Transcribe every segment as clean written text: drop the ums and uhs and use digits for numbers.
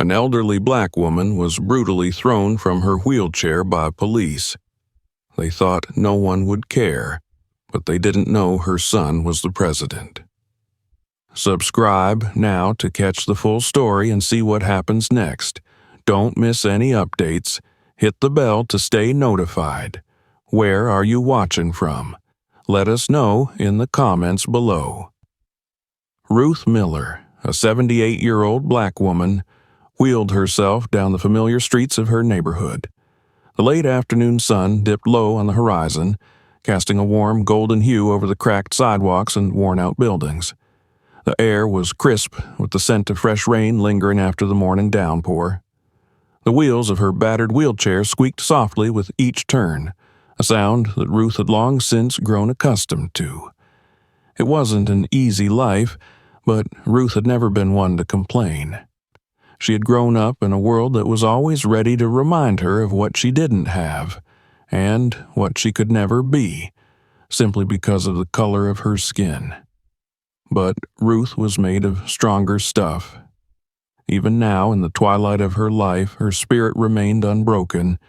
An elderly black woman was brutally thrown from her wheelchair by police. They thought no one would care, but they didn't know her son was the president. Subscribe now to catch the full story and see what happens next. Don't miss any updates. Hit the bell to stay notified. Where are you watching from? Let us know in the comments below. Ruth Miller, a 78-year-old black woman, wheeled herself down the familiar streets of her neighborhood. The late afternoon sun dipped low on the horizon, casting a warm golden hue over the cracked sidewalks and worn-out buildings. The air was crisp, with the scent of fresh rain lingering after the morning downpour. The wheels of her battered wheelchair squeaked softly with each turn, a sound that Ruth had long since grown accustomed to. It wasn't an easy life, but Ruth had never been one to complain. She had grown up in a world that was always ready to remind her of what she didn't have, and what she could never be, simply because of the color of her skin. But Ruth was made of stronger stuff. Even now, in the twilight of her life, her spirit remained unbroken,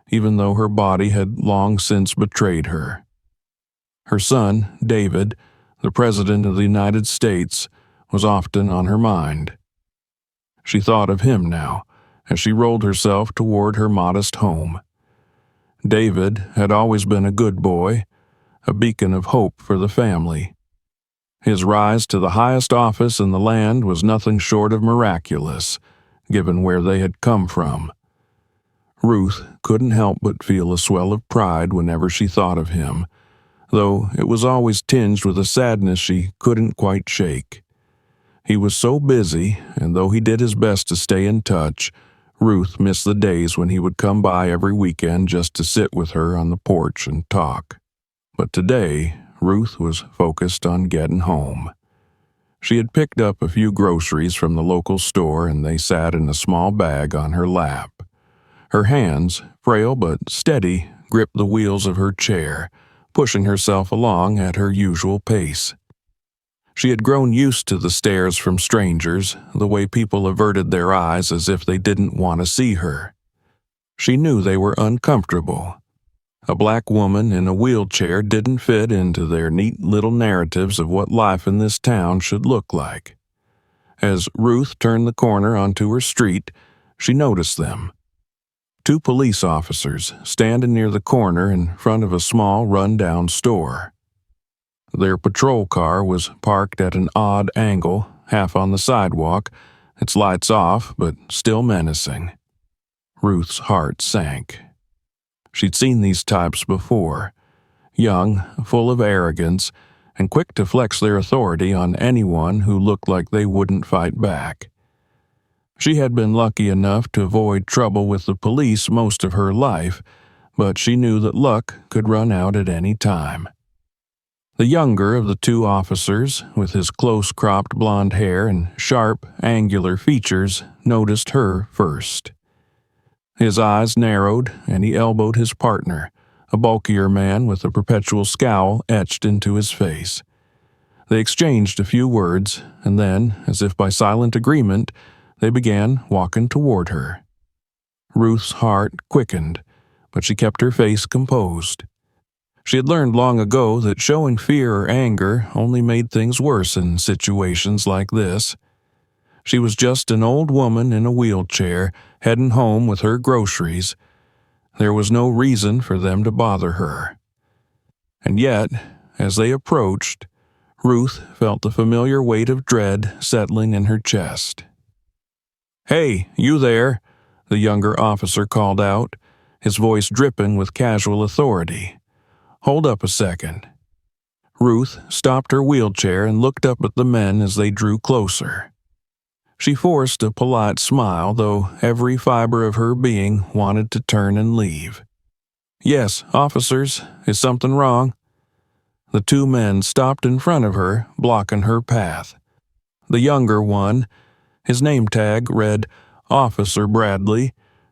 even though her body had long since betrayed her. Her son, David, the President of the United States, was often on her mind. She thought of him now, as she rolled herself toward her modest home. David had always been a good boy, a beacon of hope for the family. His rise to the highest office in the land was nothing short of miraculous, given where they had come from. Ruth couldn't help but feel a swell of pride whenever she thought of him, though it was always tinged with a sadness she couldn't quite shake. He was so busy, and though he did his best to stay in touch, Ruth missed the days when he would come by every weekend just to sit with her on the porch and talk. But today, Ruth was focused on getting home. She had picked up a few groceries from the local store, and they sat in a small bag on her lap. Her hands, frail but steady, gripped the wheels of her chair, pushing herself along at her usual pace. She had grown used to the stares from strangers, the way people averted their eyes as if they didn't want to see her. She knew they were uncomfortable. A black woman in a wheelchair didn't fit into their neat little narratives of what life in this town should look like. As Ruth turned the corner onto her street, she noticed them. 2 police officers standing near the corner in front of a small, run-down store. Their patrol car was parked at an odd angle, half on the sidewalk, its lights off but still menacing. Ruth's heart sank. She'd seen these types before, young, full of arrogance, and quick to flex their authority on anyone who looked like they wouldn't fight back. She had been lucky enough to avoid trouble with the police most of her life, but she knew that luck could run out at any time. The younger of the 2 officers, with his close-cropped blonde hair and sharp, angular features, noticed her first. His eyes narrowed, and he elbowed his partner, a bulkier man with a perpetual scowl etched into his face. They exchanged a few words, and then, as if by silent agreement, they began walking toward her. Ruth's heart quickened, but she kept her face composed. She had learned long ago that showing fear or anger only made things worse in situations like this. She was just an old woman in a wheelchair, heading home with her groceries. There was no reason for them to bother her. And yet, as they approached, Ruth felt the familiar weight of dread settling in her chest. "Hey, you there," the younger officer called out, his voice dripping with casual authority. "Hold up a second." Ruth stopped her wheelchair and looked up at the men as they drew closer. She forced a polite smile, though every fiber of her being wanted to turn and leave. "Yes, officers, is something wrong?" The 2 men stopped in front of her, blocking her path. The younger one, his name tag read Officer Bradley,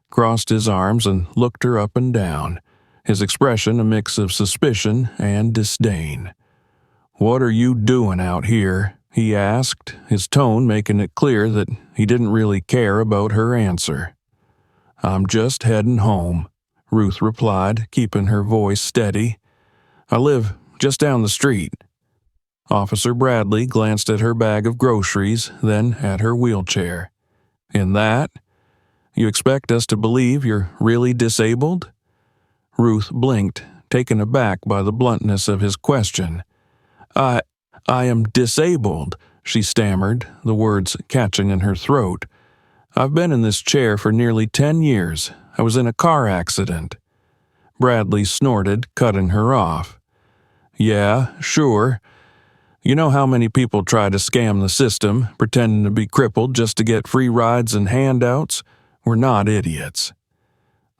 crossed his arms and looked her up and down, his expression a mix of suspicion and disdain. "What are you doing out here?" he asked, his tone making it clear that he didn't really care about her answer. "I'm just heading home," Ruth replied, keeping her voice steady. "I live just down the street." Officer Bradley glanced at her bag of groceries, then at her wheelchair. "In that? You expect us to believe you're really disabled?" Ruth blinked, taken aback by the bluntness of his question. I am disabled," she stammered, the words catching in her throat. "I've been in this chair for nearly 10 years. I was in a car accident." Bradley snorted, cutting her off. "Yeah, sure. You know how many people try to scam the system, pretending to be crippled just to get free rides and handouts? We're not idiots."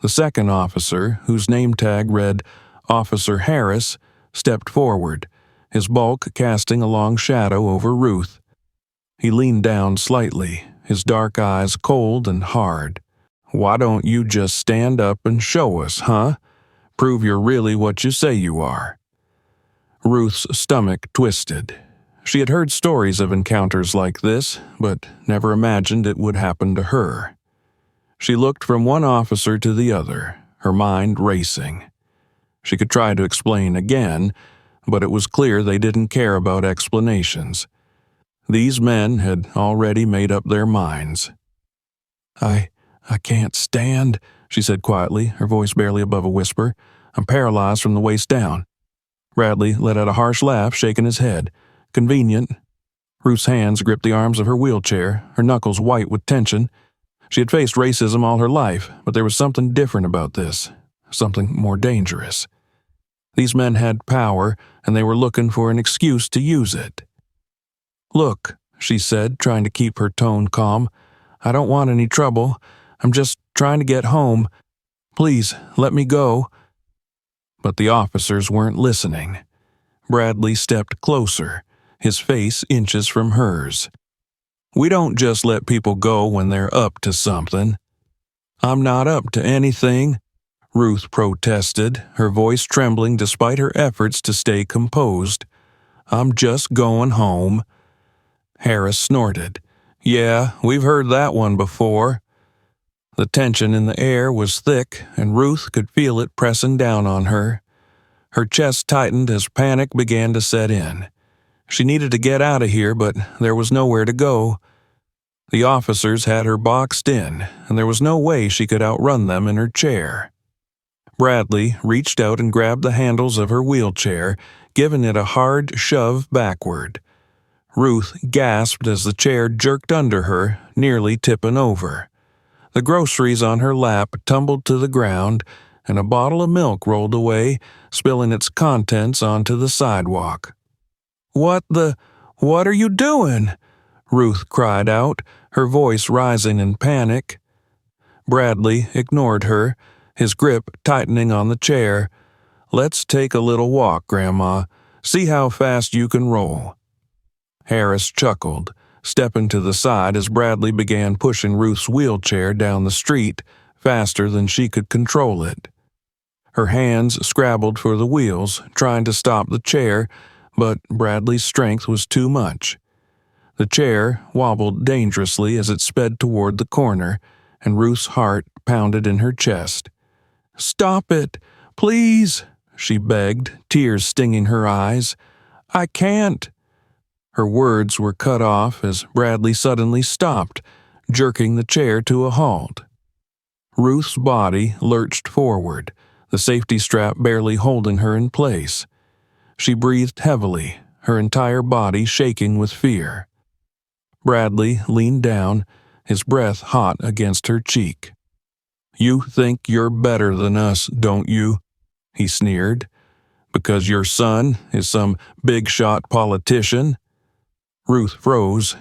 The second officer, whose name tag read Officer Harris, stepped forward, his bulk casting a long shadow over Ruth. He leaned down slightly, his dark eyes cold and hard. "Why don't you just stand up and show us, huh? Prove you're really what you say you are." Ruth's stomach twisted. She had heard stories of encounters like this, but never imagined it would happen to her. She looked from one officer to the other, her mind racing. She could try to explain again, but it was clear they didn't care about explanations. These men had already made up their minds. I can't stand," she said quietly, her voice barely above a whisper. "I'm paralyzed from the waist down." Bradley let out a harsh laugh, shaking his head. "Convenient." Ruth's hands gripped the arms of her wheelchair, her knuckles white with tension. She had faced racism all her life, but there was something different about this, something more dangerous. These men had power, and they were looking for an excuse to use it. "Look," she said, trying to keep her tone calm, "I don't want any trouble. I'm just trying to get home. Please, let me go." But the officers weren't listening. Bradley stepped closer, his face inches from hers. "We don't just let people go when they're up to something." "I'm not up to anything," Ruth protested, her voice trembling despite her efforts to stay composed. "I'm just going home." Harris snorted. "Yeah, we've heard that one before." The tension in the air was thick, and Ruth could feel it pressing down on her. Her chest tightened as panic began to set in. She needed to get out of here, but there was nowhere to go. The officers had her boxed in, and there was no way she could outrun them in her chair. Bradley reached out and grabbed the handles of her wheelchair, giving it a hard shove backward. Ruth gasped as the chair jerked under her, nearly tipping over. The groceries on her lap tumbled to the ground, and a bottle of milk rolled away, spilling its contents onto the sidewalk. What are you doing?" Ruth cried out, her voice rising in panic. Bradley ignored her, his grip tightening on the chair. "Let's take a little walk, Grandma. See how fast you can roll." Harris chuckled, stepping to the side as Bradley began pushing Ruth's wheelchair down the street faster than she could control it. Her hands scrabbled for the wheels, trying to stop the chair, but Bradley's strength was too much. The chair wobbled dangerously as it sped toward the corner, and Ruth's heart pounded in her chest. "Stop it, please," she begged, tears stinging her eyes. "I can't." Her words were cut off as Bradley suddenly stopped, jerking the chair to a halt. Ruth's body lurched forward, the safety strap barely holding her in place. She breathed heavily, her entire body shaking with fear. Bradley leaned down, his breath hot against her cheek. "You think you're better than us, don't you?" he sneered. "Because your son is some big-shot politician?" Ruth froze.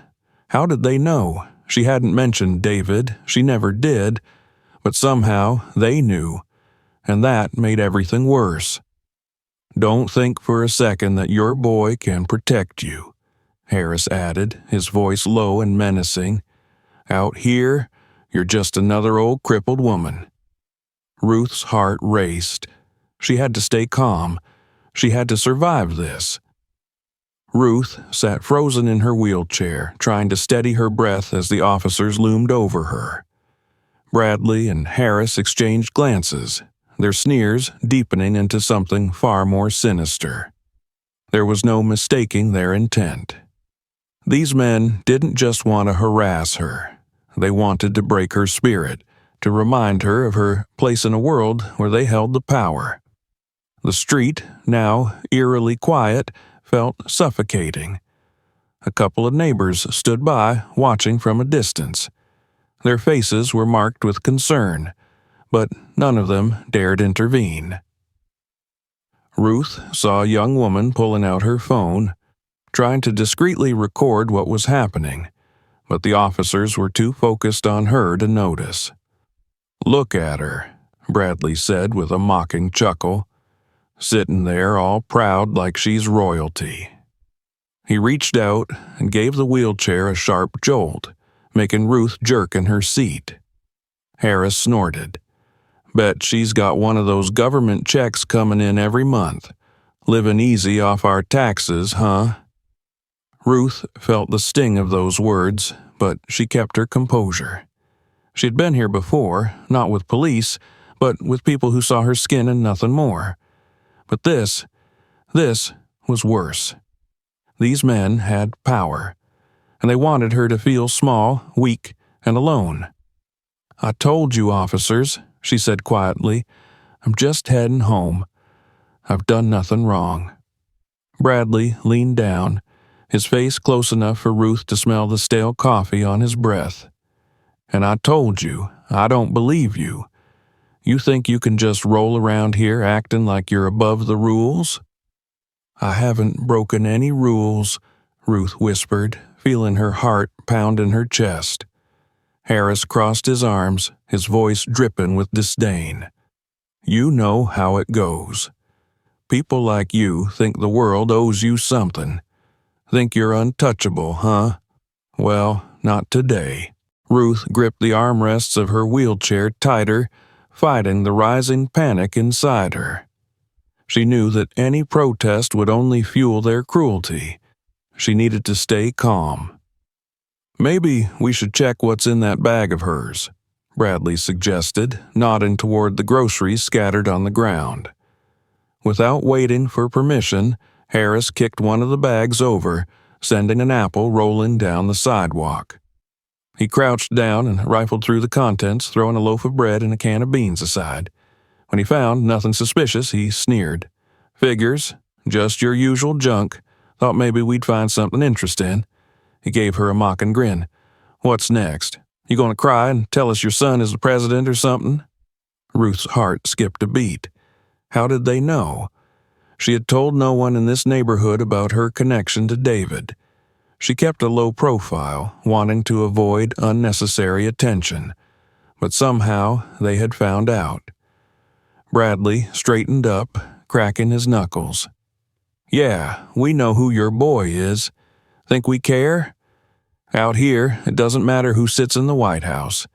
How did they know? She hadn't mentioned David, she never did, but somehow they knew, and that made everything worse. "Don't think for a second that your boy can protect you," Harris added, his voice low and menacing. "Out here, you're just another old crippled woman." Ruth's heart raced. She had to stay calm. She had to survive this. Ruth sat frozen in her wheelchair, trying to steady her breath as the officers loomed over her. Bradley and Harris exchanged glances, their sneers deepening into something far more sinister. There was no mistaking their intent. These men didn't just want to harass her. They wanted to break her spirit, to remind her of her place in a world where they held the power. The street, now eerily quiet, felt suffocating. A couple of neighbors stood by, watching from a distance. Their faces were marked with concern, but none of them dared intervene. Ruth saw a young woman pulling out her phone, trying to discreetly record what was happening, but the officers were too focused on her to notice. "Look at her," Bradley said with a mocking chuckle, "sitting there all proud like she's royalty." He reached out and gave the wheelchair a sharp jolt, making Ruth jerk in her seat. Harris snorted. "Bet she's got one of those government checks coming in every month. Living easy off our taxes, huh?" Ruth felt the sting of those words, but she kept her composure. She'd been here before, not with police, but with people who saw her skin and nothing more. But this was worse. These men had power, and they wanted her to feel small, weak, and alone. "I told you, officers," she said quietly. "I'm just heading home. I've done nothing wrong." Bradley leaned down, his face close enough for Ruth to smell the stale coffee on his breath. "And I told you, I don't believe you. You think you can just roll around here acting like you're above the rules?" "I haven't broken any rules," Ruth whispered, feeling her heart pound in her chest. Harris crossed his arms, his voice dripping with disdain. "You know how it goes. People like you think the world owes you something. Think you're untouchable, huh? Well, not today." Ruth gripped the armrests of her wheelchair tighter, fighting the rising panic inside her. She knew that any protest would only fuel their cruelty. She needed to stay calm. "Maybe we should check what's in that bag of hers," Bradley suggested, nodding toward the groceries scattered on the ground. Without waiting for permission, Harris kicked one of the bags over, sending an apple rolling down the sidewalk. He crouched down and rifled through the contents, throwing a loaf of bread and a can of beans aside. When he found nothing suspicious, he sneered. "Figures, just your usual junk. Thought maybe we'd find something interesting." He gave her a mocking grin. "What's next? You gonna cry and tell us your son is the president or something?" Ruth's heart skipped a beat. How did they know? She had told no one in this neighborhood about her connection to David. She kept a low profile, wanting to avoid unnecessary attention. But somehow they had found out. Bradley straightened up, cracking his knuckles. "Yeah, we know who your boy is. Think we care? Out here, it doesn't matter who sits in the White House.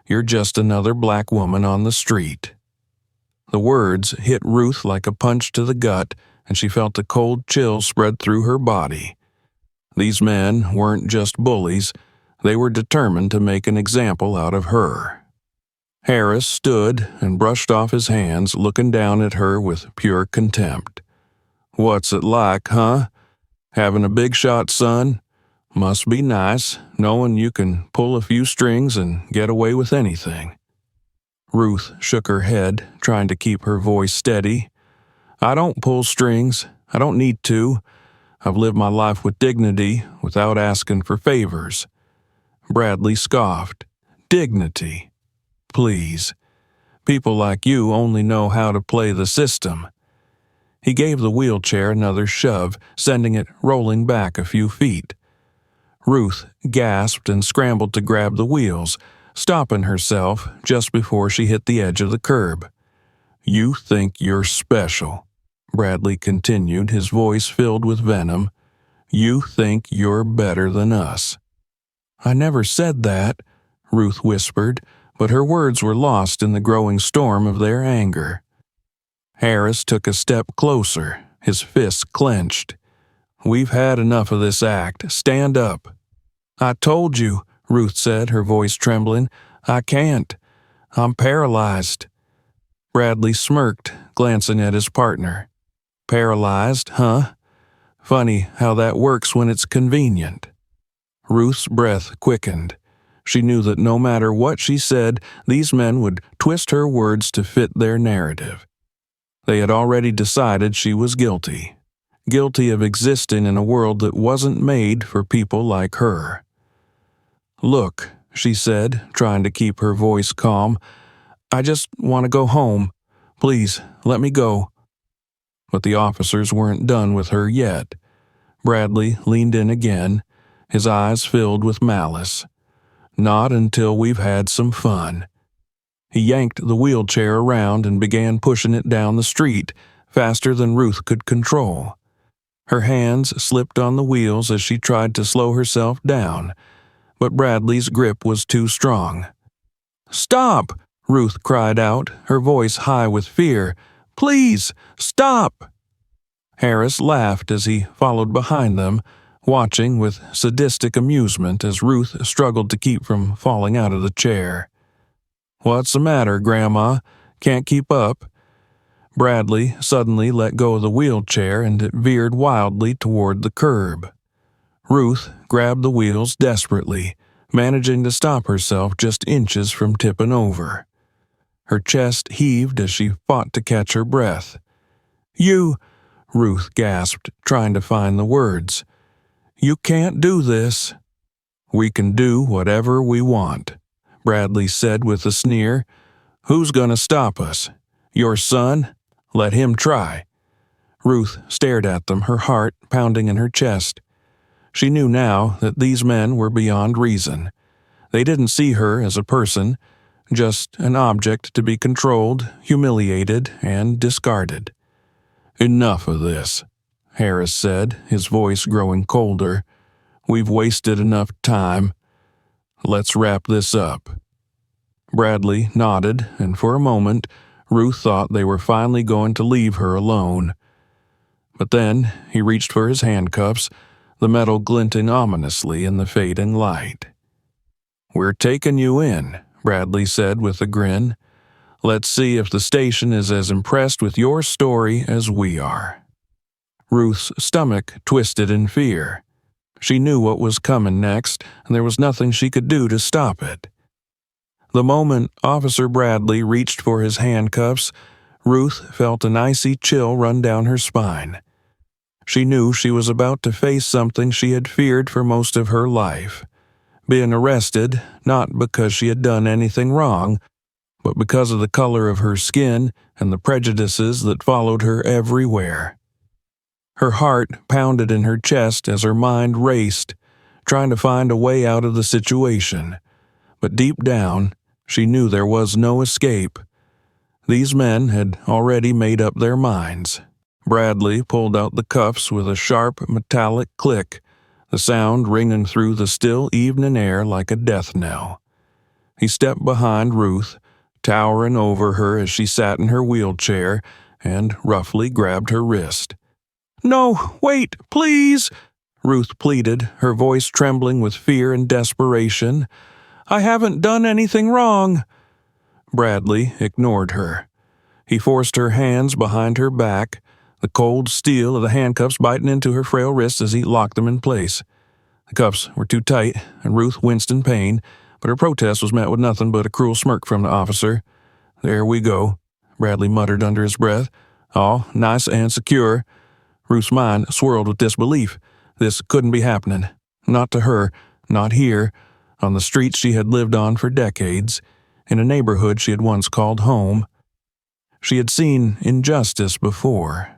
You're just another black woman on the street." The words hit Ruth like a punch to the gut, and she felt a cold chill spread through her body. These men weren't just bullies, they were determined to make an example out of her. Harris stood and brushed off his hands, looking down at her with pure contempt. "What's it like, huh? Having a big shot son? Must be nice, knowing you can pull a few strings and get away with anything." Ruth shook her head, trying to keep her voice steady. "I don't pull strings. I don't need to. I've lived my life with dignity, without asking for favors." Bradley scoffed. "Dignity? Please. People like you only know how to play the system." He gave the wheelchair another shove, sending it rolling back a few feet. Ruth gasped and scrambled to grab the wheels, stopping herself just before she hit the edge of the curb. "You think you're special," Bradley continued, his voice filled with venom. "You think you're better than us." "I never said that," Ruth whispered, but her words were lost in the growing storm of their anger. Harris took a step closer, his fists clenched. We've had enough of this act. Stand up." "I told you," Ruth said, her voice trembling. "I can't. I'm paralyzed." Bradley smirked, glancing at his partner. "Paralyzed, huh? Funny how that works when it's convenient." Ruth's breath quickened. She knew that no matter what she said, these men would twist her words to fit their narrative. They had already decided she was guilty. Guilty of existing in a world that wasn't made for people like her. "Look," she said, trying to keep her voice calm, "I just want to go home. Please, let me go." But the officers weren't done with her yet. Bradley leaned in again, his eyes filled with malice. "Not until we've had some fun." He yanked the wheelchair around and began pushing it down the street, faster than Ruth could control. Her hands slipped on the wheels as she tried to slow herself down, but Bradley's grip was too strong. "Stop!" Ruth cried out, her voice high with fear. "Please, stop!" Harris laughed as he followed behind them, watching with sadistic amusement as Ruth struggled to keep from falling out of the chair. "What's the matter, Grandma? Can't keep up?" Bradley suddenly let go of the wheelchair and it veered wildly toward the curb. Ruth grabbed the wheels desperately, managing to stop herself just inches from tipping over. Her chest heaved as she fought to catch her breath. "You," Ruth gasped, trying to find the words. "You can't do this." "We can do whatever we want," Bradley said with a sneer. "Who's gonna stop us? Your son? Let him try." Ruth stared at them, her heart pounding in her chest. She knew now that these men were beyond reason. They didn't see her as a person, just an object to be controlled, humiliated, and discarded. "Enough of this," Harris said, his voice growing colder. "We've wasted enough time. Let's wrap this up." Bradley nodded, and for a moment, Ruth thought they were finally going to leave her alone. But then he reached for his handcuffs, the metal glinting ominously in the fading light. "We're taking you in," Bradley said with a grin. "Let's see if the station is as impressed with your story as we are." Ruth's stomach twisted in fear. She knew what was coming next, and there was nothing she could do to stop it. The moment Officer Bradley reached for his handcuffs, Ruth felt an icy chill run down her spine. She knew she was about to face something she had feared for most of her life. Being arrested, not because she had done anything wrong, but because of the color of her skin and the prejudices that followed her everywhere. Her heart pounded in her chest as her mind raced, trying to find a way out of the situation. But deep down, she knew there was no escape. These men had already made up their minds. Bradley pulled out the cuffs with a sharp, metallic click, the sound ringing through the still evening air like a death knell. He stepped behind Ruth, towering over her as she sat in her wheelchair, and roughly grabbed her wrist. "No, wait, please," Ruth pleaded, her voice trembling with fear and desperation. "I haven't done anything wrong." Bradley ignored her. He forced her hands behind her back, the cold steel of the handcuffs biting into her frail wrists as he locked them in place. The cuffs were too tight, and Ruth winced in pain, but her protest was met with nothing but a cruel smirk from the officer. "There we go," Bradley muttered under his breath. "All nice and secure." Ruth's mind swirled with disbelief. This couldn't be happening. Not to her, not here, on the streets she had lived on for decades, in a neighborhood she had once called home. She had seen injustice before,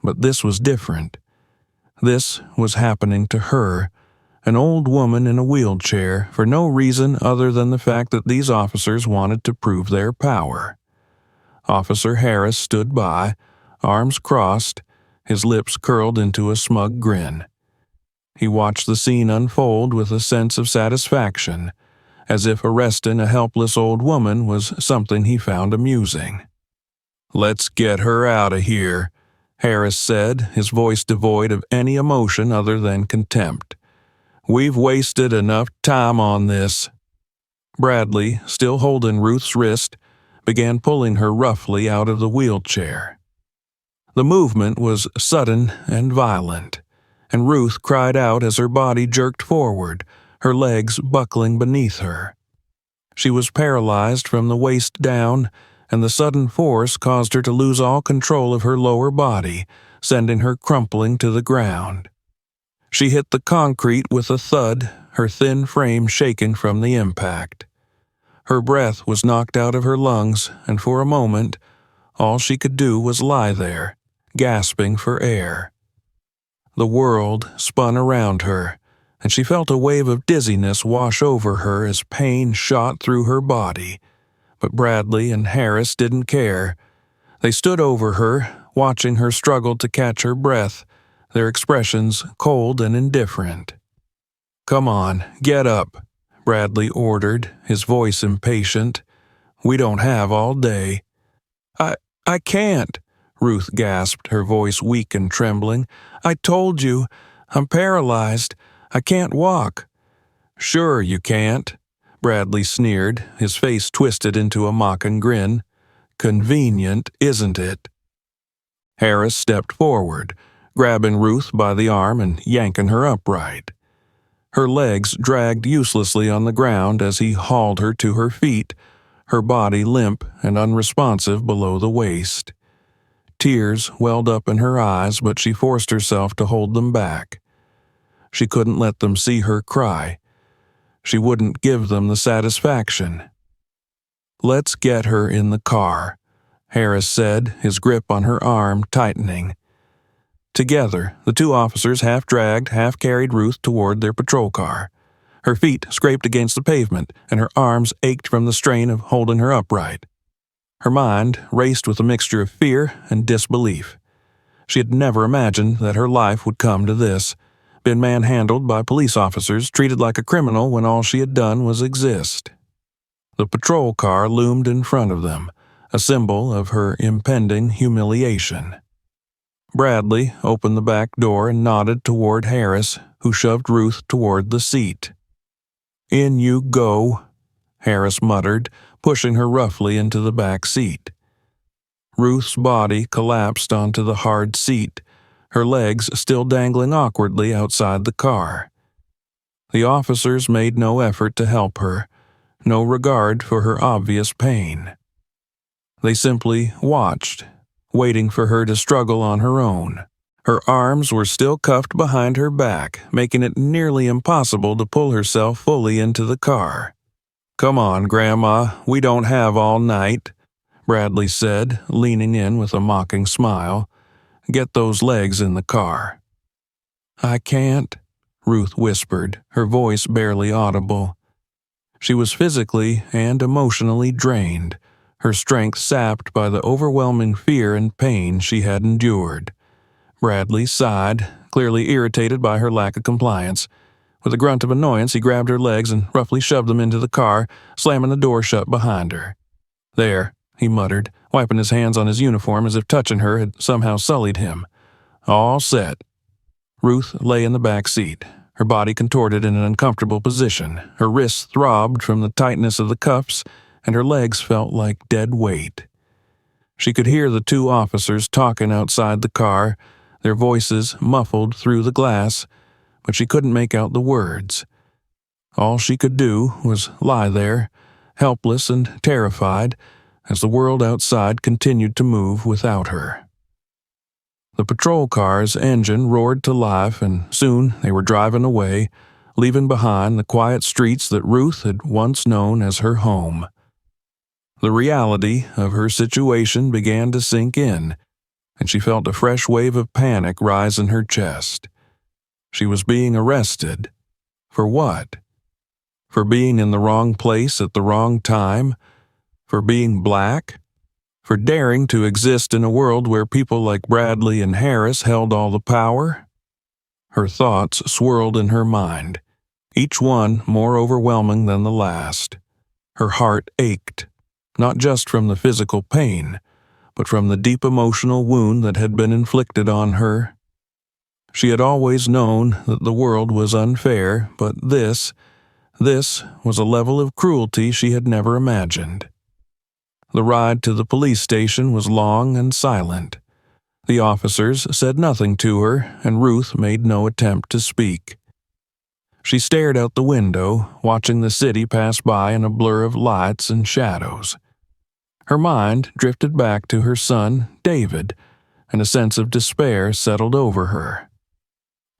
but this was different. This was happening to her, an old woman in a wheelchair, for no reason other than the fact that these officers wanted to prove their power. Officer Harris stood by, arms crossed, his lips curled into a smug grin. He watched the scene unfold with a sense of satisfaction, as if arresting a helpless old woman was something he found amusing. "Let's get her out of here," Harris said, his voice devoid of any emotion other than contempt. "We've wasted enough time on this." Bradley, still holding Ruth's wrist, began pulling her roughly out of the wheelchair. The movement was sudden and violent, and Ruth cried out as her body jerked forward, her legs buckling beneath her. She was paralyzed from the waist down, and the sudden force caused her to lose all control of her lower body, sending her crumpling to the ground. She hit the concrete with a thud, her thin frame shaking from the impact. Her breath was knocked out of her lungs, and for a moment, all she could do was lie there, gasping for air. The world spun around her, and she felt a wave of dizziness wash over her as pain shot through her body. But Bradley and Harris didn't care. They stood over her, watching her struggle to catch her breath, their expressions cold and indifferent. "Come on, get up," Bradley ordered, his voice impatient. "We don't have all day." I can't," Ruth gasped, her voice weak and trembling. "I told you, I'm paralyzed. I can't walk." "Sure you can't," Bradley sneered, his face twisted into a mocking grin. "Convenient, isn't it?" Harris stepped forward, grabbing Ruth by the arm and yanking her upright. Her legs dragged uselessly on the ground as he hauled her to her feet, her body limp and unresponsive below the waist. Tears welled up in her eyes, but she forced herself to hold them back. She couldn't let them see her cry. She wouldn't give them the satisfaction. "Let's get her in the car," Harris said, his grip on her arm tightening. Together, the two officers half-dragged, half-carried Ruth toward their patrol car. Her feet scraped against the pavement, and her arms ached from the strain of holding her upright. Her mind raced with a mixture of fear and disbelief. She had never imagined that her life would come to this, been manhandled by police officers, treated like a criminal when all she had done was exist. The patrol car loomed in front of them, a symbol of her impending humiliation. Bradley opened the back door and nodded toward Harris, who shoved Ruth toward the seat. "In you go," Harris muttered, pushing her roughly into the back seat. Ruth's body collapsed onto the hard seat, her legs still dangling awkwardly outside the car. The officers made no effort to help her, no regard for her obvious pain. They simply watched, waiting for her to struggle on her own. Her arms were still cuffed behind her back, making it nearly impossible to pull herself fully into the car. "Come on, Grandma, we don't have all night," Bradley said, leaning in with a mocking smile. "Get those legs in the car." "I can't," Ruth whispered, her voice barely audible. She was physically and emotionally drained, her strength sapped by the overwhelming fear and pain she had endured. Bradley sighed, clearly irritated by her lack of compliance. With a grunt of annoyance, he grabbed her legs and roughly shoved them into the car, slamming the door shut behind her. "There," he muttered, wiping his hands on his uniform as if touching her had somehow sullied him. "All set." Ruth lay in the back seat, her body contorted in an uncomfortable position. Her wrists throbbed from the tightness of the cuffs, and her legs felt like dead weight. She could hear the two officers talking outside the car, their voices muffled through the glass, but she couldn't make out the words. All she could do was lie there, helpless and terrified, as the world outside continued to move without her. The patrol car's engine roared to life, and soon they were driving away, leaving behind the quiet streets that Ruth had once known as her home. The reality of her situation began to sink in, and she felt a fresh wave of panic rise in her chest. She was being arrested. For what? For being in the wrong place at the wrong time? For being black? For daring to exist in a world where people like Bradley and Harris held all the power? Her thoughts swirled in her mind, each one more overwhelming than the last. Her heart ached, not just from the physical pain, but from the deep emotional wound that had been inflicted on her. She had always known that the world was unfair, but this was a level of cruelty she had never imagined. The ride to the police station was long and silent. The officers said nothing to her, and Ruth made no attempt to speak. She stared out the window, watching the city pass by in a blur of lights and shadows. Her mind drifted back to her son, David, and a sense of despair settled over her.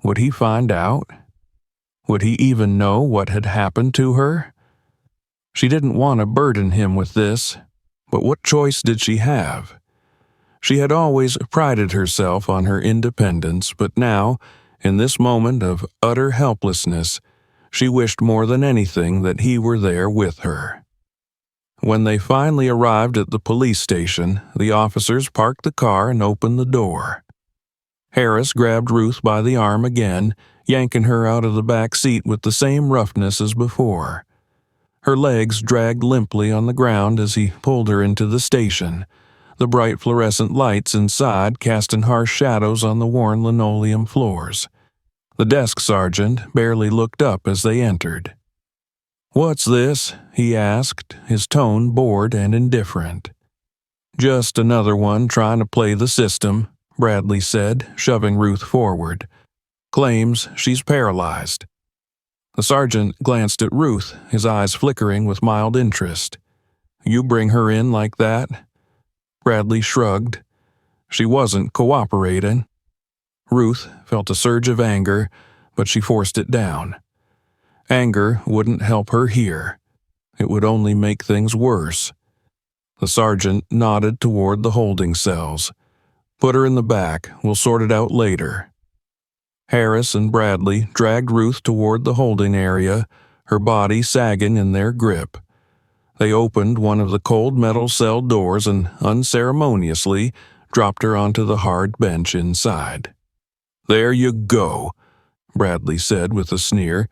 Would he find out? Would he even know what had happened to her? She didn't want to burden him with this, but what choice did she have? She had always prided herself on her independence, but now, in this moment of utter helplessness, she wished more than anything that he were there with her. When they finally arrived at the police station, the officers parked the car and opened the door. Harris grabbed Ruth by the arm again, yanking her out of the back seat with the same roughness as before. Her legs dragged limply on the ground as he pulled her into the station, the bright fluorescent lights inside casting harsh shadows on the worn linoleum floors. The desk sergeant barely looked up as they entered. "What's this?" he asked, his tone bored and indifferent. "Just another one trying to play the system," Bradley said, shoving Ruth forward. "Claims she's paralyzed." The sergeant glanced at Ruth, his eyes flickering with mild interest. "You bring her in like that?" Bradley shrugged. She wasn't cooperating. Ruth felt a surge of anger, but she forced it down. Anger wouldn't help her here. It would only make things worse. The sergeant nodded toward the holding cells. "Put her in the back. We'll sort it out later." Harris and Bradley dragged Ruth toward the holding area, her body sagging in their grip. They opened one of the cold metal cell doors and unceremoniously dropped her onto the hard bench inside. "There you go," Bradley said with a sneer.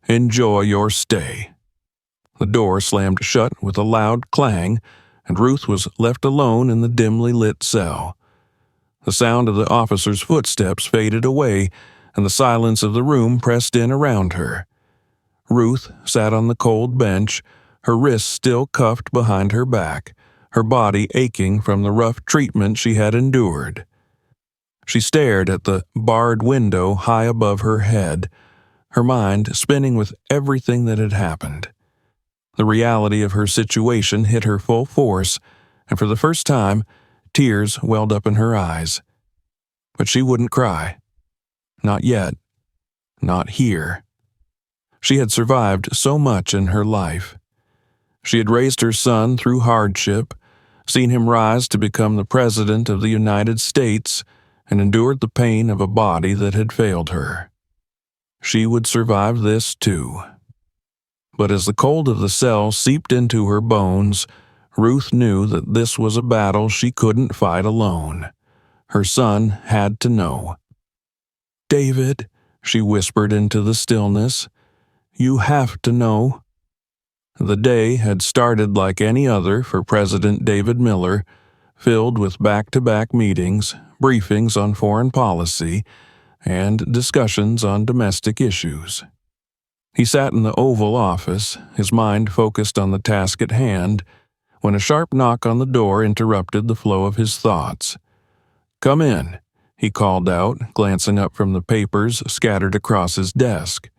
"Enjoy your stay." The door slammed shut with a loud clang, and Ruth was left alone in the dimly lit cell. The sound of the officer's footsteps faded away, and the silence of the room pressed in around her. Ruth sat on the cold bench, her wrists still cuffed behind her back, her body aching from the rough treatment she had endured. She stared at the barred window high above her head, her mind spinning with everything that had happened. The reality of her situation hit her full force, and for the first time, tears welled up in her eyes. But she wouldn't cry. Not yet. Not here. She had survived so much in her life. She had raised her son through hardship, seen him rise to become the President of the United States, and endured the pain of a body that had failed her. She would survive this too. But as the cold of the cell seeped into her bones, Ruth knew that this was a battle she couldn't fight alone. Her son had to know. "David," she whispered into the stillness, "you have to know." The day had started like any other for President David Miller, filled with back-to-back meetings, briefings on foreign policy, and discussions on domestic issues. He sat in the Oval Office, his mind focused on the task at hand, when a sharp knock on the door interrupted the flow of his thoughts. "Come in," he called out, glancing up from the papers scattered across his desk.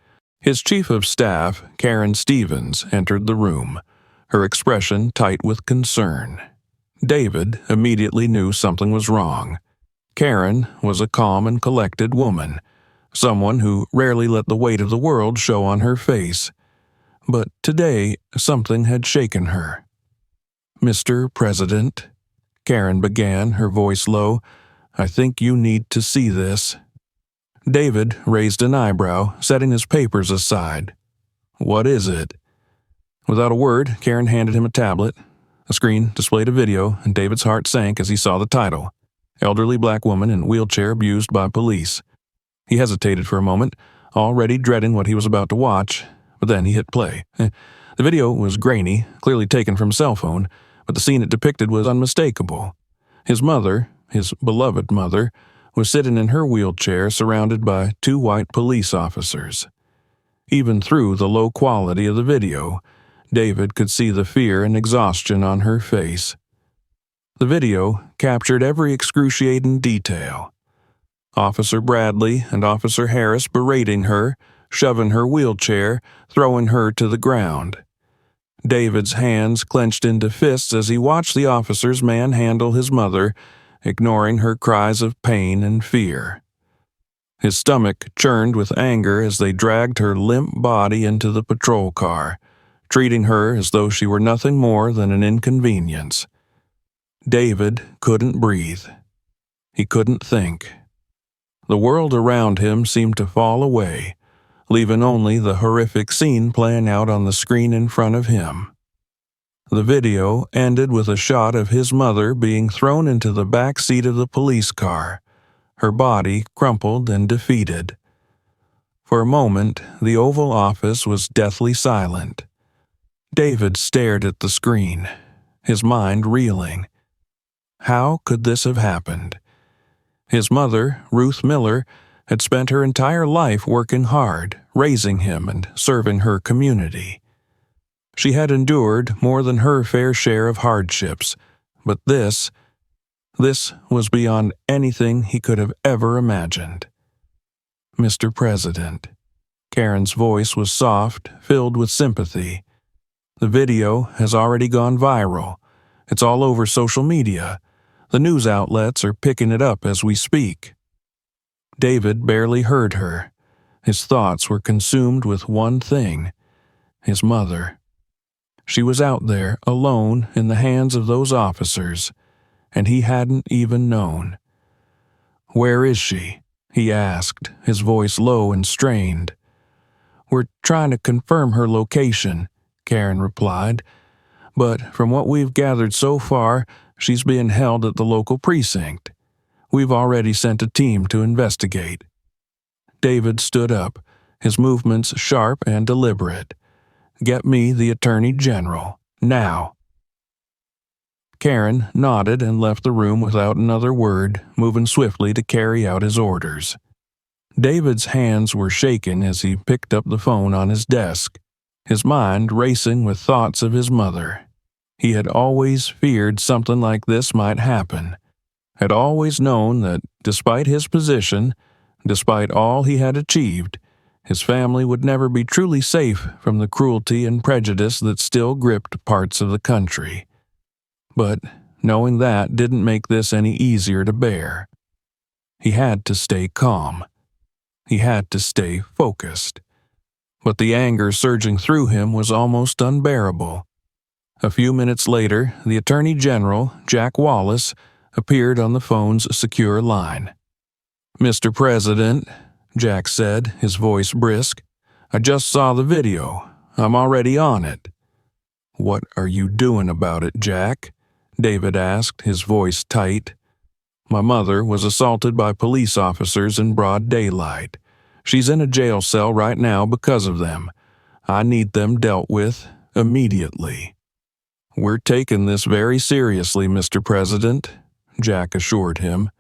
His chief of staff, Karen Stevens, entered the room, her expression tight with concern. David immediately knew something was wrong. Karen was a calm and collected woman, someone who rarely let the weight of the world show on her face. But today, something had shaken her. "Mr. President," Karen began, her voice low, "I think you need to see this." David raised an eyebrow, setting his papers aside. "What is it?" Without a word, Karen handed him a tablet. A screen displayed a video, and David's heart sank as he saw the title, "Elderly Black Woman in Wheelchair Abused by Police." He hesitated for a moment, already dreading what he was about to watch, but then he hit play. The video was grainy, clearly taken from a cell phone, but the scene it depicted was unmistakable. His mother, his beloved mother, was sitting in her wheelchair surrounded by 2 white police officers. Even through the low quality of the video, David could see the fear and exhaustion on her face. The video captured every excruciating detail. Officer Bradley and Officer Harris berating her, shoving her wheelchair, throwing her to the ground. David's hands clenched into fists as he watched the officers manhandle his mother, ignoring her cries of pain and fear. His stomach churned with anger as they dragged her limp body into the patrol car, treating her as though she were nothing more than an inconvenience. David couldn't breathe. He couldn't think. The world around him seemed to fall away, leaving only the horrific scene playing out on the screen in front of him. The video ended with a shot of his mother being thrown into the back seat of the police car, her body crumpled and defeated. For a moment, the Oval Office was deathly silent. David stared at the screen, his mind reeling. How could this have happened? His mother, Ruth Miller, had spent her entire life working hard, raising him and serving her community. She had endured more than her fair share of hardships, but this was beyond anything he could have ever imagined. Mr. President. Karen's voice was soft, filled with sympathy. The video has already gone viral. It's all over social media. The news outlets are picking it up as we speak. David barely heard her. His thoughts were consumed with one thing: his mother. She was out there, alone, in the hands of those officers, and he hadn't even known. "Where is she?" he asked, his voice low and strained. "We're trying to confirm her location," Karen replied, "but from what we've gathered so far, she's being held at the local precinct. We've already sent a team to investigate." David stood up, his movements sharp and deliberate. "Get me the Attorney General, now." Karen nodded and left the room without another word, moving swiftly to carry out his orders. David's hands were shaking as he picked up the phone on his desk, his mind racing with thoughts of his mother. He had always feared something like this might happen, had always known that despite his position, despite all he had achieved, his family would never be truly safe from the cruelty and prejudice that still gripped parts of the country. But knowing that didn't make this any easier to bear. He had to stay calm. He had to stay focused. But the anger surging through him was almost unbearable. A few minutes later, the Attorney General, Jack Wallace, appeared on the phone's secure line. "Mr. President," Jack said, his voice brisk, "I just saw the video. I'm already on it." "What are you doing about it, Jack?" David asked, his voice tight. "My mother was assaulted by police officers in broad daylight. She's in a jail cell right now because of them. I need them dealt with immediately." "We're taking this very seriously, Mr. President," Jack assured him.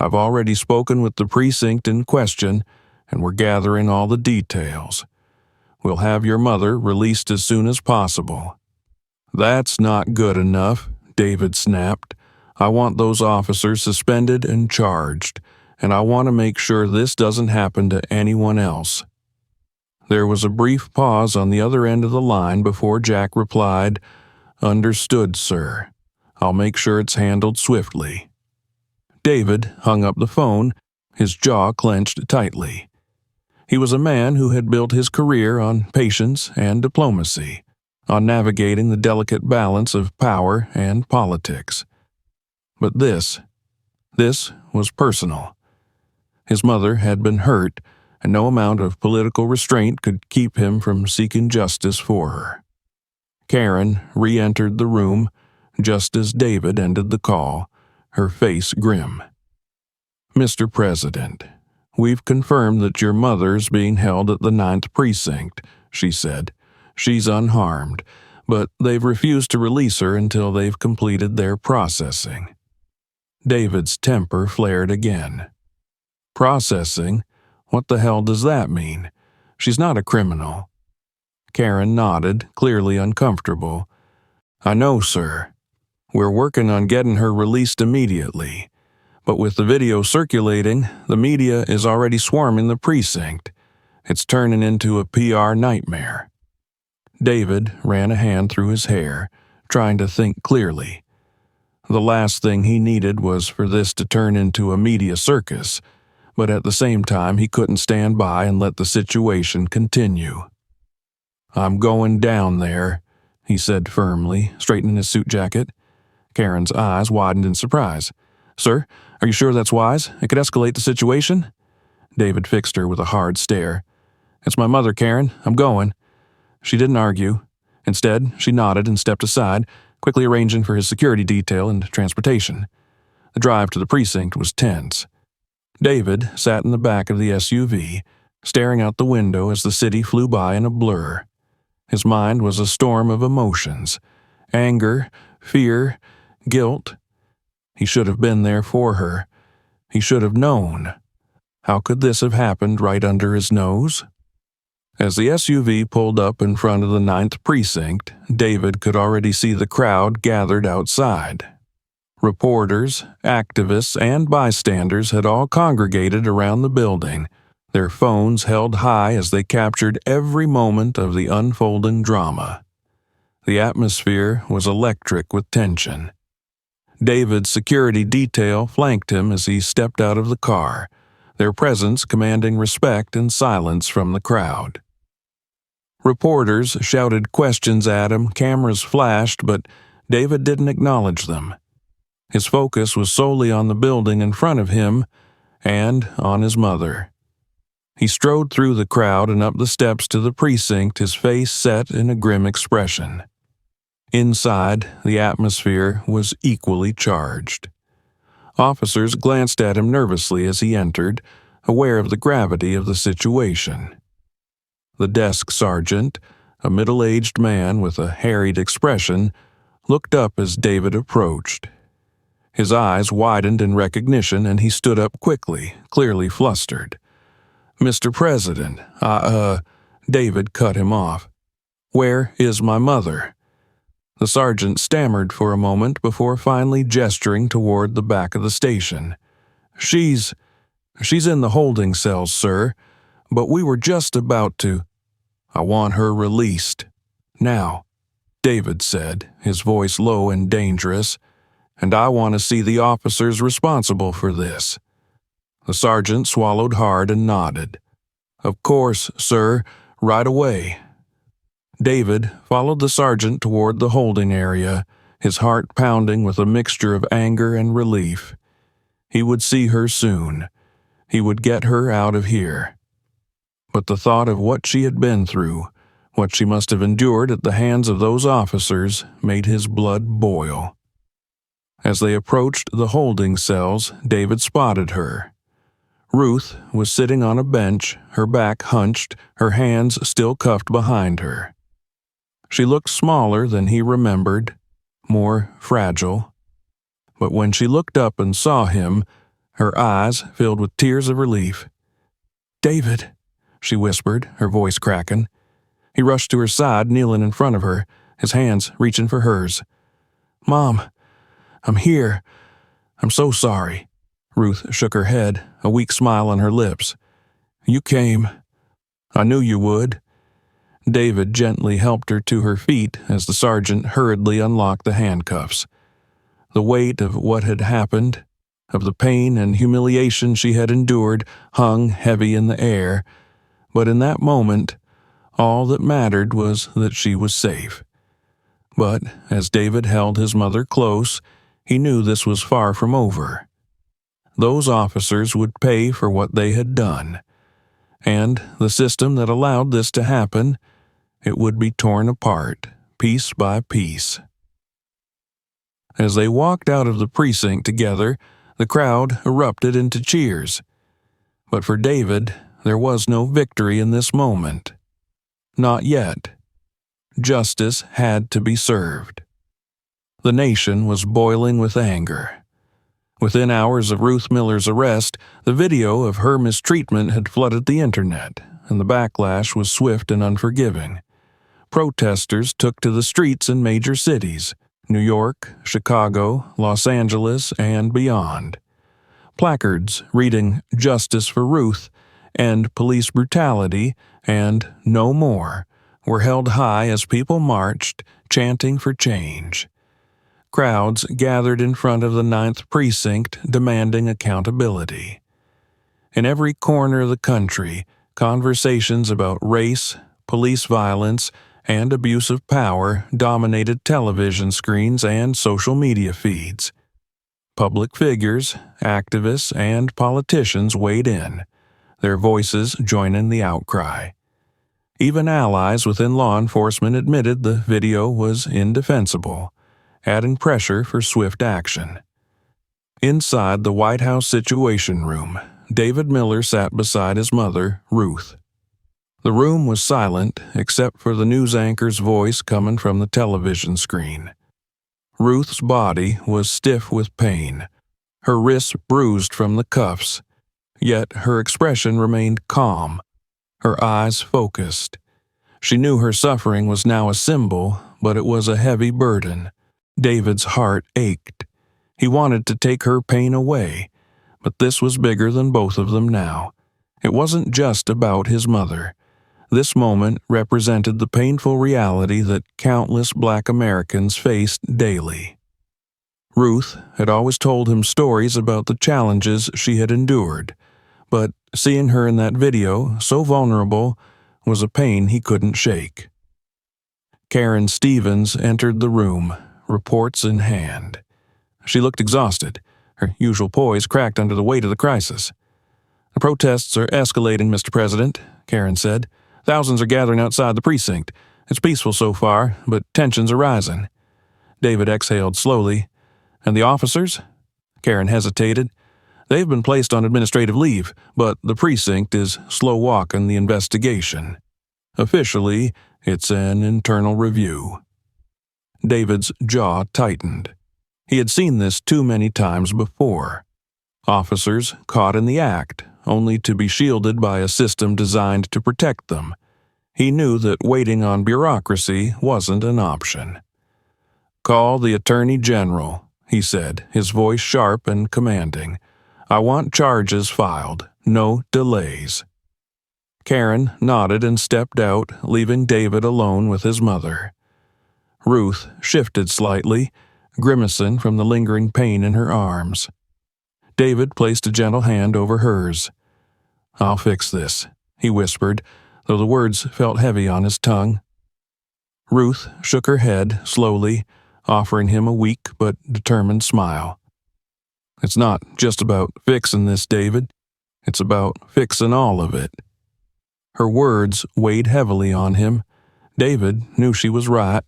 "I've already spoken with the precinct in question, and we're gathering all the details. We'll have your mother released as soon as possible." "That's not good enough," David snapped. "I want those officers suspended and charged, and I want to make sure this doesn't happen to anyone else." There was a brief pause on the other end of the line before Jack replied, "Understood, sir. I'll make sure it's handled swiftly." David hung up the phone, his jaw clenched tightly. He was a man who had built his career on patience and diplomacy, on navigating the delicate balance of power and politics. But this was personal. His mother had been hurt, and no amount of political restraint could keep him from seeking justice for her. Karen re-entered the room just as David ended the call, her face grim. "Mr. President, we've confirmed that your mother's being held at the 9th Precinct," she said. "She's unharmed, but they've refused to release her until they've completed their processing." David's temper flared again. Processing? What the hell does that mean? She's not a criminal. Karen nodded, clearly uncomfortable. I know, sir. We're working on getting her released immediately. But with the video circulating, the media is already swarming the precinct. It's turning into a PR nightmare. David ran a hand through his hair, trying to think clearly. The last thing he needed was for this to turn into a media circus, but at the same time he couldn't stand by and let the situation continue. I'm going down there, he said firmly, straightening his suit jacket. Karen's eyes widened in surprise. Sir, are you sure that's wise? It could escalate the situation? David fixed her with a hard stare. It's my mother, Karen. I'm going. She didn't argue. Instead, she nodded and stepped aside, quickly arranging for his security detail and transportation. The drive to the precinct was tense. David sat in the back of the SUV, staring out the window as the city flew by in a blur. His mind was a storm of emotions. Anger, fear, guilt. He should have been there for her. He should have known. How could this have happened right under his nose? As the SUV pulled up in front of the 9th precinct, David could already see the crowd gathered outside. Reporters, activists, and bystanders had all congregated around the building, their phones held high as they captured every moment of the unfolding drama. The atmosphere was electric with tension. David's security detail flanked him as he stepped out of the car, their presence commanding respect and silence from the crowd. Reporters shouted questions at him, cameras flashed, but David didn't acknowledge them. His focus was solely on the building in front of him and on his mother. He strode through the crowd and up the steps to the precinct, his face set in a grim expression. Inside, the atmosphere was equally charged. Officers glanced at him nervously as he entered, aware of the gravity of the situation. The desk sergeant, a middle-aged man with a harried expression, looked up as David approached. His eyes widened in recognition and he stood up quickly, clearly flustered. Mr. President, David cut him off. Where is my mother? The sergeant stammered for a moment before finally gesturing toward the back of the station. She's in the holding cells, sir, but we were just about to. I want her released. Now, David said, his voice low and dangerous, and I want to see the officers responsible for this. The sergeant swallowed hard and nodded. Of course, sir, right away. David followed the sergeant toward the holding area, his heart pounding with a mixture of anger and relief. He would see her soon. He would get her out of here. But the thought of what she had been through, what she must have endured at the hands of those officers, made his blood boil. As they approached the holding cells, David spotted her. Ruth was sitting on a bench, her back hunched, her hands still cuffed behind her. She looked smaller than he remembered, more fragile. But when she looked up and saw him, her eyes filled with tears of relief. David, she whispered, her voice cracking. He rushed to her side, kneeling in front of her, his hands reaching for hers. Mom, I'm here. I'm so sorry. Ruth shook her head, a weak smile on her lips. You came. I knew you would. David gently helped her to her feet as the sergeant hurriedly unlocked the handcuffs. The weight of what had happened, of the pain and humiliation she had endured, hung heavy in the air, but in that moment, all that mattered was that she was safe. But as David held his mother close, he knew this was far from over. Those officers would pay for what they had done, and the system that allowed this to happen, it would be torn apart, piece by piece. As they walked out of the precinct together, the crowd erupted into cheers. But for David, there was no victory in this moment. Not yet. Justice had to be served. The nation was boiling with anger. Within hours of Ruth Miller's arrest, the video of her mistreatment had flooded the internet, and the backlash was swift and unforgiving. Protesters took to the streets in major cities, New York, Chicago, Los Angeles, and beyond. Placards reading "Justice for Ruth" and "Police Brutality" and "No More" were held high as people marched, chanting for change. Crowds gathered in front of the 9th Precinct demanding accountability. In every corner of the country, conversations about race, police violence, and abuse of power dominated television screens and social media feeds. Public figures, activists, and politicians weighed in, their voices joining the outcry. Even allies within law enforcement admitted the video was indefensible, adding pressure for swift action. Inside the White House Situation Room, David Miller sat beside his mother, Ruth. The room was silent except for the news anchor's voice coming from the television screen. Ruth's body was stiff with pain, her wrists bruised from the cuffs, yet her expression remained calm, her eyes focused. She knew her suffering was now a symbol, but it was a heavy burden. David's heart ached. He wanted to take her pain away, but this was bigger than both of them now. It wasn't just about his mother. This moment represented the painful reality that countless Black Americans faced daily. Ruth had always told him stories about the challenges she had endured, but seeing her in that video, so vulnerable, was a pain he couldn't shake. Karen Stevens entered the room, reports in hand. She looked exhausted, her usual poise cracked under the weight of the crisis. "The protests are escalating, Mr. President," Karen said. "Thousands are gathering outside the precinct. It's peaceful so far, but tensions are rising." David exhaled slowly. "And the officers?" Karen hesitated. "They've been placed on administrative leave, but the precinct is slow-walking the investigation. Officially, it's an internal review." David's jaw tightened. He had seen this too many times before. Officers caught in the act, only to be shielded by a system designed to protect them. He knew that waiting on bureaucracy wasn't an option. "Call the Attorney General," he said, his voice sharp and commanding. "I want charges filed, no delays." Karen nodded and stepped out, leaving David alone with his mother. Ruth shifted slightly, grimacing from the lingering pain in her arms. David placed a gentle hand over hers. "I'll fix this," he whispered, though the words felt heavy on his tongue. Ruth shook her head slowly, offering him a weak but determined smile. "It's not just about fixing this, David. It's about fixing all of it." Her words weighed heavily on him. David knew she was right.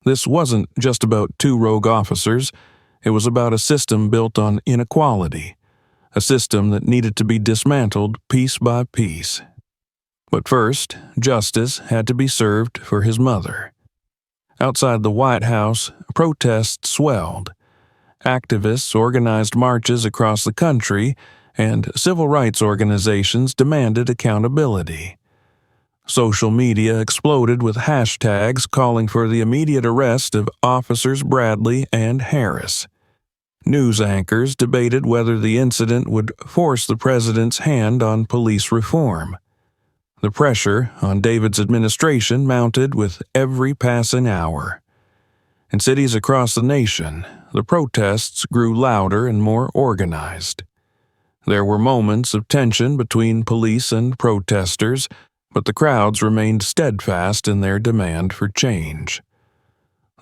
This wasn't just about two rogue officers. It was about a system built on inequality, a system that needed to be dismantled piece by piece. But first, justice had to be served for his mother. Outside the White House, protests swelled. Activists organized marches across the country, and civil rights organizations demanded accountability. Social media exploded with hashtags calling for the immediate arrest of Officers Bradley and Harris. News anchors debated whether the incident would force the president's hand on police reform. The pressure on David's administration mounted with every passing hour. In cities across the nation, the protests grew louder and more organized. There were moments of tension between police and protesters, but the crowds remained steadfast in their demand for change.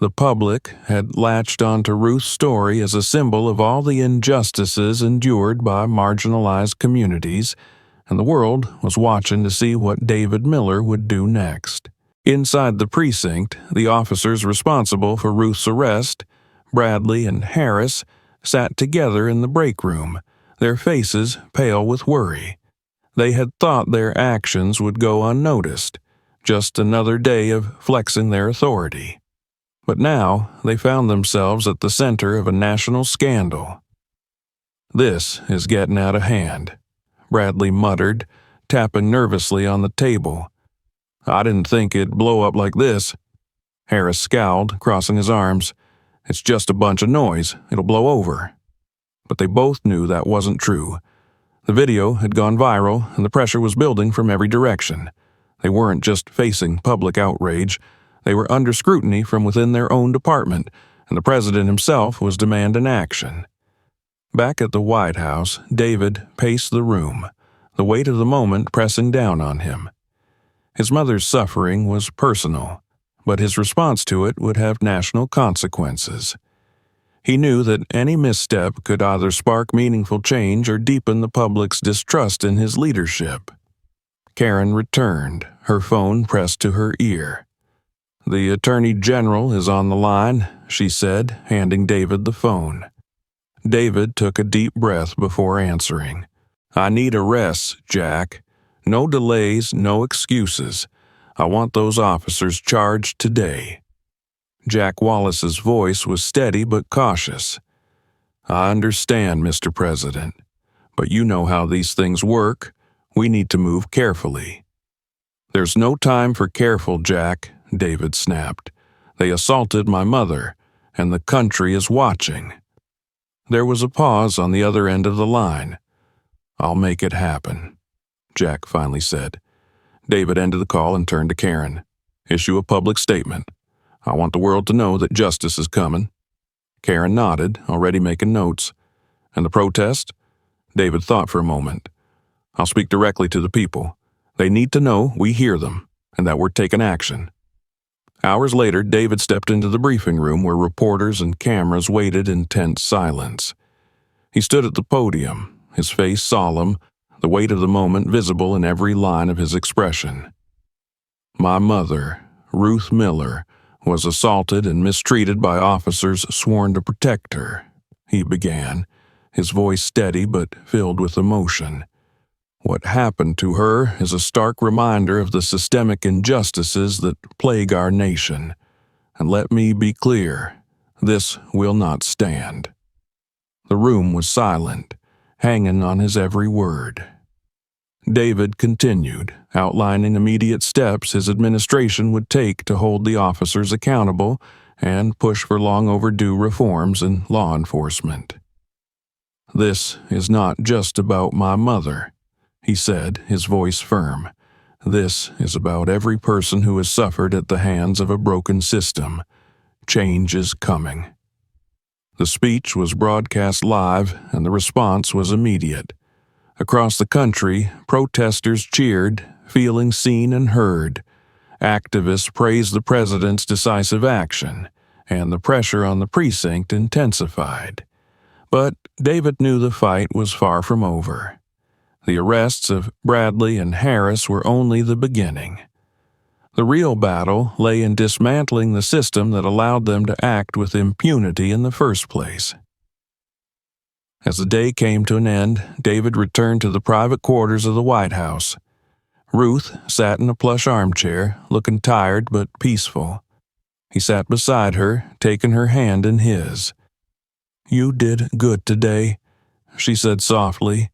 The public had latched onto Ruth's story as a symbol of all the injustices endured by marginalized communities, and the world was watching to see what David Miller would do next. Inside the precinct, the officers responsible for Ruth's arrest, Bradley and Harris, sat together in the break room, their faces pale with worry. They had thought their actions would go unnoticed, just another day of flexing their authority. But now they found themselves at the center of a national scandal. "This is getting out of hand," Bradley muttered, tapping nervously on the table. "I didn't think it'd blow up like this." Harris scowled, crossing his arms. "It's just a bunch of noise. It'll blow over." But they both knew that wasn't true. The video had gone viral, and the pressure was building from every direction. They weren't just facing public outrage. They were under scrutiny from within their own department, and the president himself was demanding action. Back at the White House, David paced the room, the weight of the moment pressing down on him. His mother's suffering was personal, but his response to it would have national consequences. He knew that any misstep could either spark meaningful change or deepen the public's distrust in his leadership. Karen returned, her phone pressed to her ear. "The Attorney General is on the line," she said, handing David the phone. David took a deep breath before answering. "I need arrests, Jack. No delays, no excuses. I want those officers charged today." Jack Wallace's voice was steady but cautious. "I understand, Mr. President, but you know how these things work. We need to move carefully." "There's no time for careful, Jack," David snapped. "They assaulted my mother, and the country is watching." There was a pause on the other end of the line. "I'll make it happen," Jack finally said. David ended the call and turned to Karen. "Issue a public statement. I want the world to know that justice is coming." Karen nodded, already making notes. "And the protest?" David thought for a moment. "I'll speak directly to the people. They need to know we hear them, and that we're taking action." Hours later, David stepped into the briefing room where reporters and cameras waited in tense silence. He stood at the podium, his face solemn, the weight of the moment visible in every line of his expression. "My mother, Ruth Miller, was assaulted and mistreated by officers sworn to protect her," he began, his voice steady but filled with emotion. "What happened to her is a stark reminder of the systemic injustices that plague our nation. And let me be clear, this will not stand." The room was silent, hanging on his every word. David continued, outlining immediate steps his administration would take to hold the officers accountable and push for long overdue reforms in law enforcement. "This is not just about my mother," he said, his voice firm. "This is about every person who has suffered at the hands of a broken system. Change is coming." The speech was broadcast live, and the response was immediate. Across the country, protesters cheered, feeling seen and heard. Activists praised the president's decisive action, and the pressure on the precinct intensified. But David knew the fight was far from over. The arrests of Bradley and Harris were only the beginning. The real battle lay in dismantling the system that allowed them to act with impunity in the first place. As the day came to an end, David returned to the private quarters of the White House. Ruth sat in a plush armchair, looking tired but peaceful. He sat beside her, taking her hand in his. "You did good today," she said softly.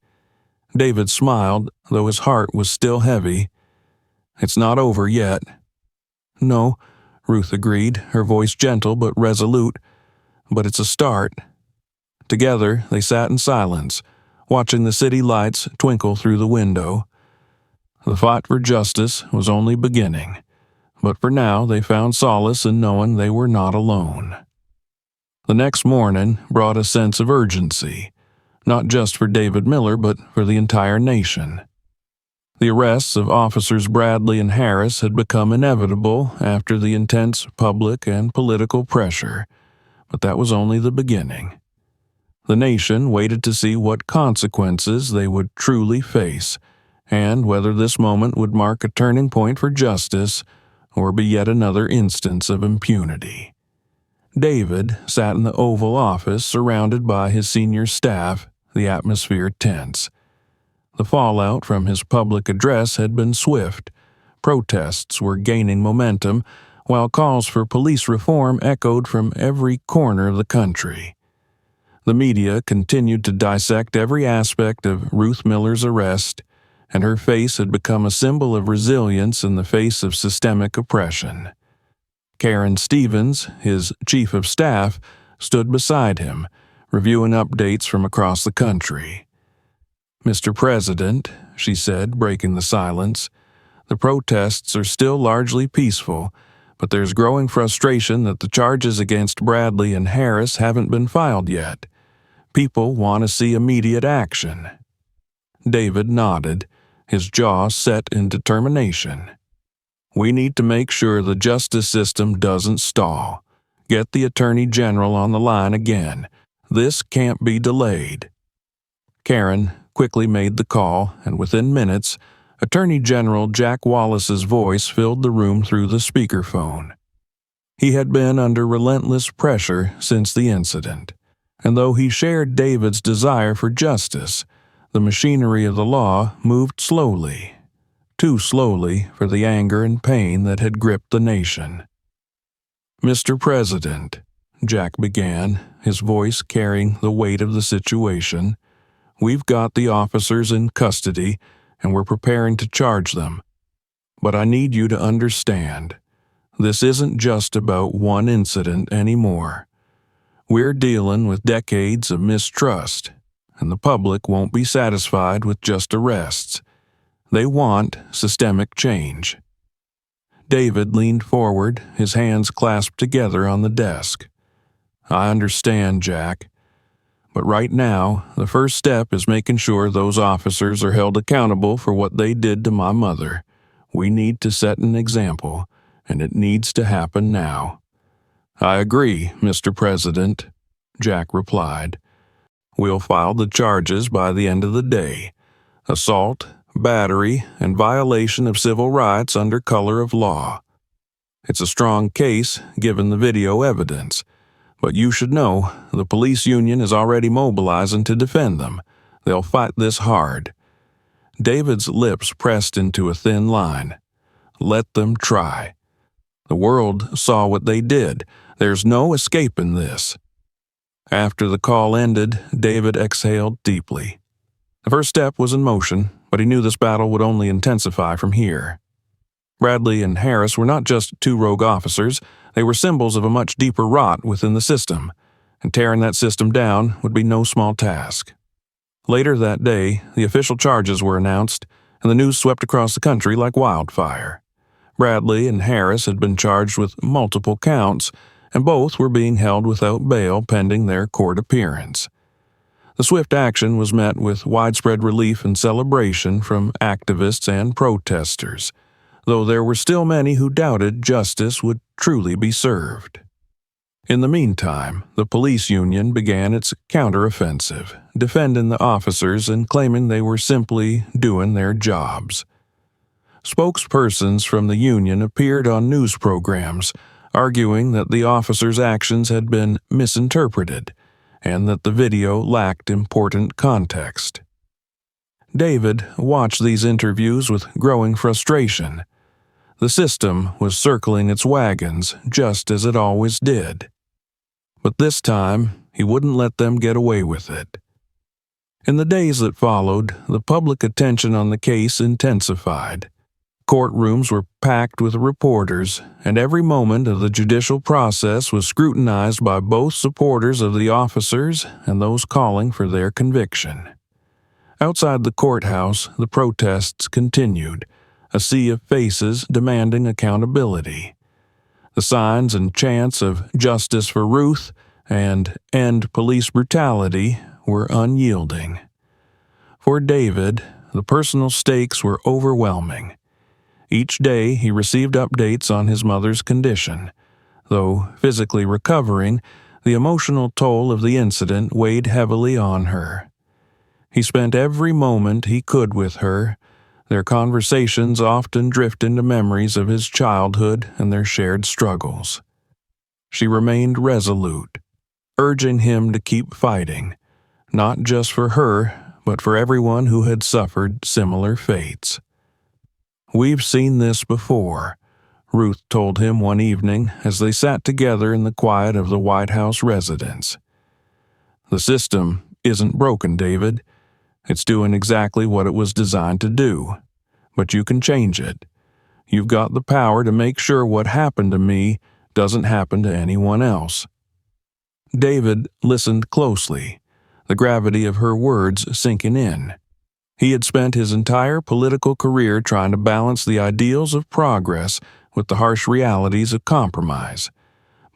David smiled, though his heart was still heavy. "It's not over yet." "No," Ruth agreed, her voice gentle but resolute, "but it's a start." Together, they sat in silence, watching the city lights twinkle through the window. The fight for justice was only beginning, but for now they found solace in knowing they were not alone. The next morning brought a sense of urgency, not just for David Miller but for the entire nation. The arrests of officers Bradley and Harris had become inevitable after the intense public and political pressure, but that was only the beginning. The nation waited to see what consequences they would truly face, and whether this moment would mark a turning point for justice or be yet another instance of impunity. David sat in the Oval Office surrounded by his senior staff, the atmosphere tense. The fallout from his public address had been swift. Protests were gaining momentum, while calls for police reform echoed from every corner of the country. The media continued to dissect every aspect of Ruth Miller's arrest, and her face had become a symbol of resilience in the face of systemic oppression. Karen Stevens, his chief of staff, stood beside him, reviewing updates from across the country. "Mr. President," she said, breaking the silence, "the protests are still largely peaceful, but there's growing frustration that the charges against Bradley and Harris haven't been filed yet. People want to see immediate action." David nodded, his jaw set in determination. "We need to make sure the justice system doesn't stall. Get the Attorney General on the line again. This can't be delayed." Karen quickly made the call, and within minutes, Attorney General Jack Wallace's voice filled the room through the speakerphone. He had been under relentless pressure since the incident, and though he shared David's desire for justice, the machinery of the law moved slowly, too slowly for the anger and pain that had gripped the nation. "Mr. President," Jack began, his voice carrying the weight of the situation, "we've got the officers in custody, and we're preparing to charge them. But I need you to understand, this isn't just about one incident anymore. We're dealing with decades of mistrust, and the public won't be satisfied with just arrests. They want systemic change." David leaned forward, his hands clasped together on the desk. "I understand, Jack. But right now, the first step is making sure those officers are held accountable for what they did to my mother. We need to set an example, and it needs to happen now." "I agree, Mr. President," Jack replied. "We'll file the charges by the end of the day. Assault, battery, and violation of civil rights under color of law. It's a strong case, given the video evidence. But you should know, the police union is already mobilizing to defend them. They'll fight this hard." David's lips pressed into a thin line. "Let them try. The world saw what they did. There's no escaping this." After the call ended, David exhaled deeply. The first step was in motion, but he knew this battle would only intensify from here. Bradley and Harris were not just two rogue officers, they were symbols of a much deeper rot within the system, and tearing that system down would be no small task. Later that day, the official charges were announced, and the news swept across the country like wildfire. Bradley and Harris had been charged with multiple counts, and both were being held without bail pending their court appearance. The swift action was met with widespread relief and celebration from activists and protesters, though there were still many who doubted justice would truly be served. In the meantime, the police union began its counteroffensive, defending the officers and claiming they were simply doing their jobs. Spokespersons from the union appeared on news programs, arguing that the officers' actions had been misinterpreted and that the video lacked important context. David watched these interviews with growing frustration. The system was circling its wagons just as it always did. But this time, he wouldn't let them get away with it. In the days that followed, the public attention on the case intensified. Courtrooms were packed with reporters, and every moment of the judicial process was scrutinized by both supporters of the officers and those calling for their conviction. Outside the courthouse, the protests continued, a sea of faces demanding accountability. The signs and chants of "Justice for Ruth" and "End Police Brutality" were unyielding. For David, the personal stakes were overwhelming. Each day he received updates on his mother's condition. Though physically recovering, the emotional toll of the incident weighed heavily on her. He spent every moment he could with her. Their conversations often drift into memories of his childhood and their shared struggles. She remained resolute, urging him to keep fighting, not just for her, but for everyone who had suffered similar fates. "We've seen this before," Ruth told him one evening as they sat together in the quiet of the White House residence. The system isn't broken, David. It's doing exactly what it was designed to do. But you can change it. You've got the power to make sure what happened to me doesn't happen to anyone else." David listened closely, the gravity of her words sinking in. He had spent his entire political career trying to balance the ideals of progress with the harsh realities of compromise.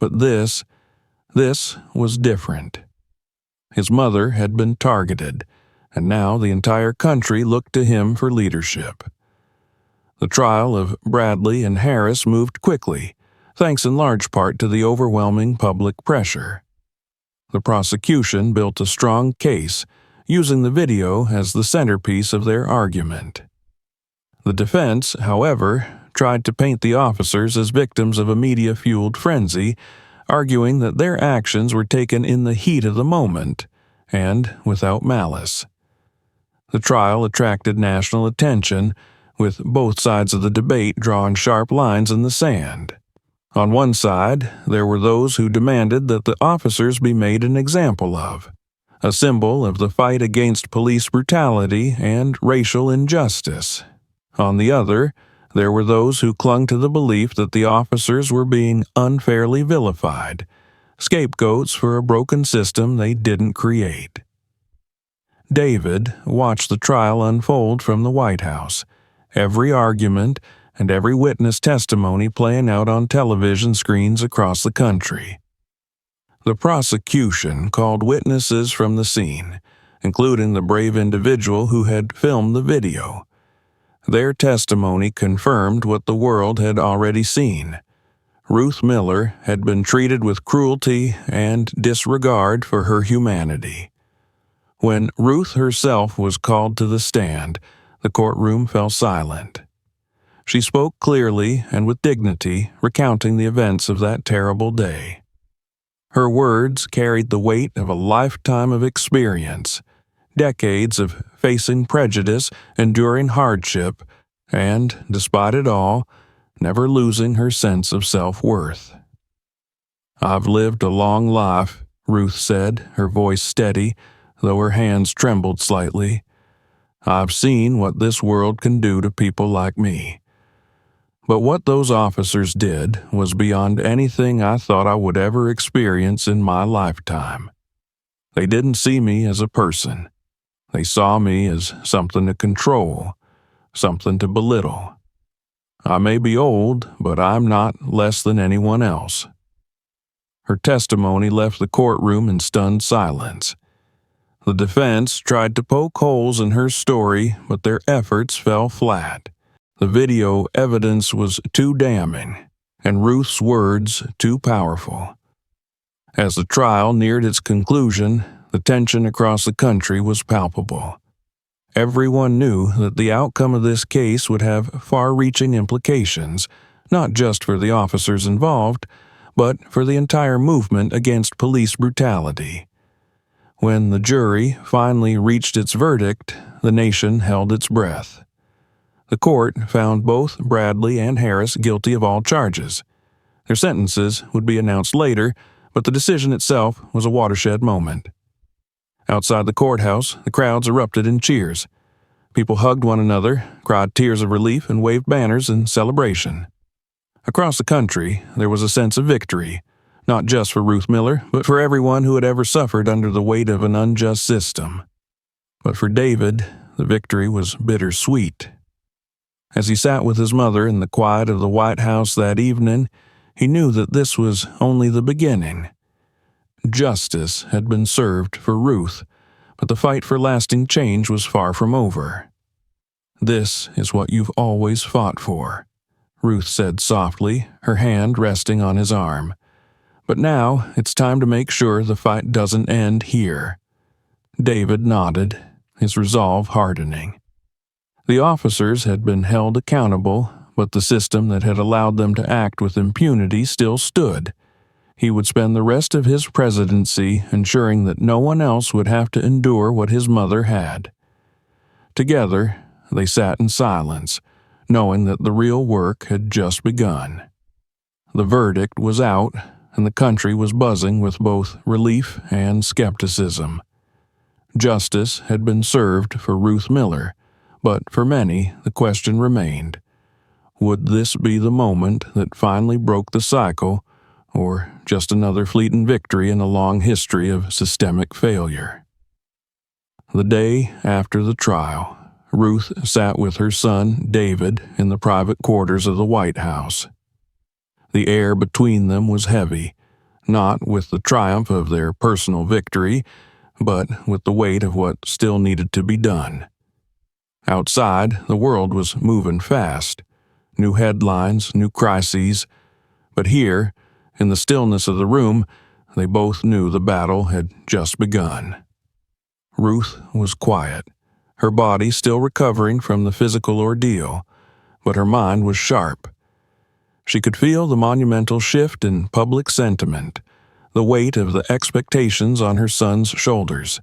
But this was different. His mother had been targeted, and now the entire country looked to him for leadership. The trial of Bradley and Harris moved quickly, thanks in large part to the overwhelming public pressure. The prosecution built a strong case, using the video as the centerpiece of their argument. The defense, however, tried to paint the officers as victims of a media-fueled frenzy, arguing that their actions were taken in the heat of the moment and without malice. The trial attracted national attention, with both sides of the debate drawing sharp lines in the sand. On one side, there were those who demanded that the officers be made an example of, a symbol of the fight against police brutality and racial injustice. On the other, there were those who clung to the belief that the officers were being unfairly vilified, scapegoats for a broken system they didn't create. David watched the trial unfold from the White House, every argument and every witness testimony playing out on television screens across the country. The prosecution called witnesses from the scene, including the brave individual who had filmed the video. Their testimony confirmed what the world had already seen. Ruth Miller had been treated with cruelty and disregard for her humanity. When Ruth herself was called to the stand, the courtroom fell silent. She spoke clearly and with dignity, recounting the events of that terrible day. Her words carried the weight of a lifetime of experience, decades of facing prejudice, enduring hardship, and, despite it all, never losing her sense of self-worth. "I've lived a long life," Ruth said, her voice steady, though her hands trembled slightly. "I've seen what this world can do to people like me. But what those officers did was beyond anything I thought I would ever experience in my lifetime. They didn't see me as a person. They saw me as something to control, something to belittle. I may be old, but I'm not less than anyone else." Her testimony left the courtroom in stunned silence. The defense tried to poke holes in her story, but their efforts fell flat. The video evidence was too damning, and Ruth's words too powerful. As the trial neared its conclusion, the tension across the country was palpable. Everyone knew that the outcome of this case would have far-reaching implications, not just for the officers involved, but for the entire movement against police brutality. When the jury finally reached its verdict, the nation held its breath. The court found both Bradley and Harris guilty of all charges. Their sentences would be announced later, but the decision itself was a watershed moment. Outside the courthouse, the crowds erupted in cheers. People hugged one another, cried tears of relief, and waved banners in celebration. Across the country, there was a sense of victory, not just for Ruth Miller, but for everyone who had ever suffered under the weight of an unjust system. But for David, the victory was bittersweet. As he sat with his mother in the quiet of the White House that evening, he knew that this was only the beginning. Justice had been served for Ruth, but the fight for lasting change was far from over. "This is what you've always fought for," Ruth said softly, her hand resting on his arm. "But now it's time to make sure the fight doesn't end here." David nodded, his resolve hardening. The officers had been held accountable, but the system that had allowed them to act with impunity still stood. He would spend the rest of his presidency ensuring that no one else would have to endure what his mother had. Together, they sat in silence, knowing that the real work had just begun. The verdict was out, and the country was buzzing with both relief and skepticism. Justice had been served for Ruth Miller, but for many the question remained. Would this be the moment that finally broke the cycle, or just another fleeting victory in a long history of systemic failure? The day after the trial, Ruth sat with her son, David, in the private quarters of the White House. The air between them was heavy, not with the triumph of their personal victory, but with the weight of what still needed to be done. Outside, the world was moving fast. New headlines, new crises. But here, in the stillness of the room, they both knew the battle had just begun. Ruth was quiet, her body still recovering from the physical ordeal, but her mind was sharp. She could feel the monumental shift in public sentiment, the weight of the expectations on her son's shoulders.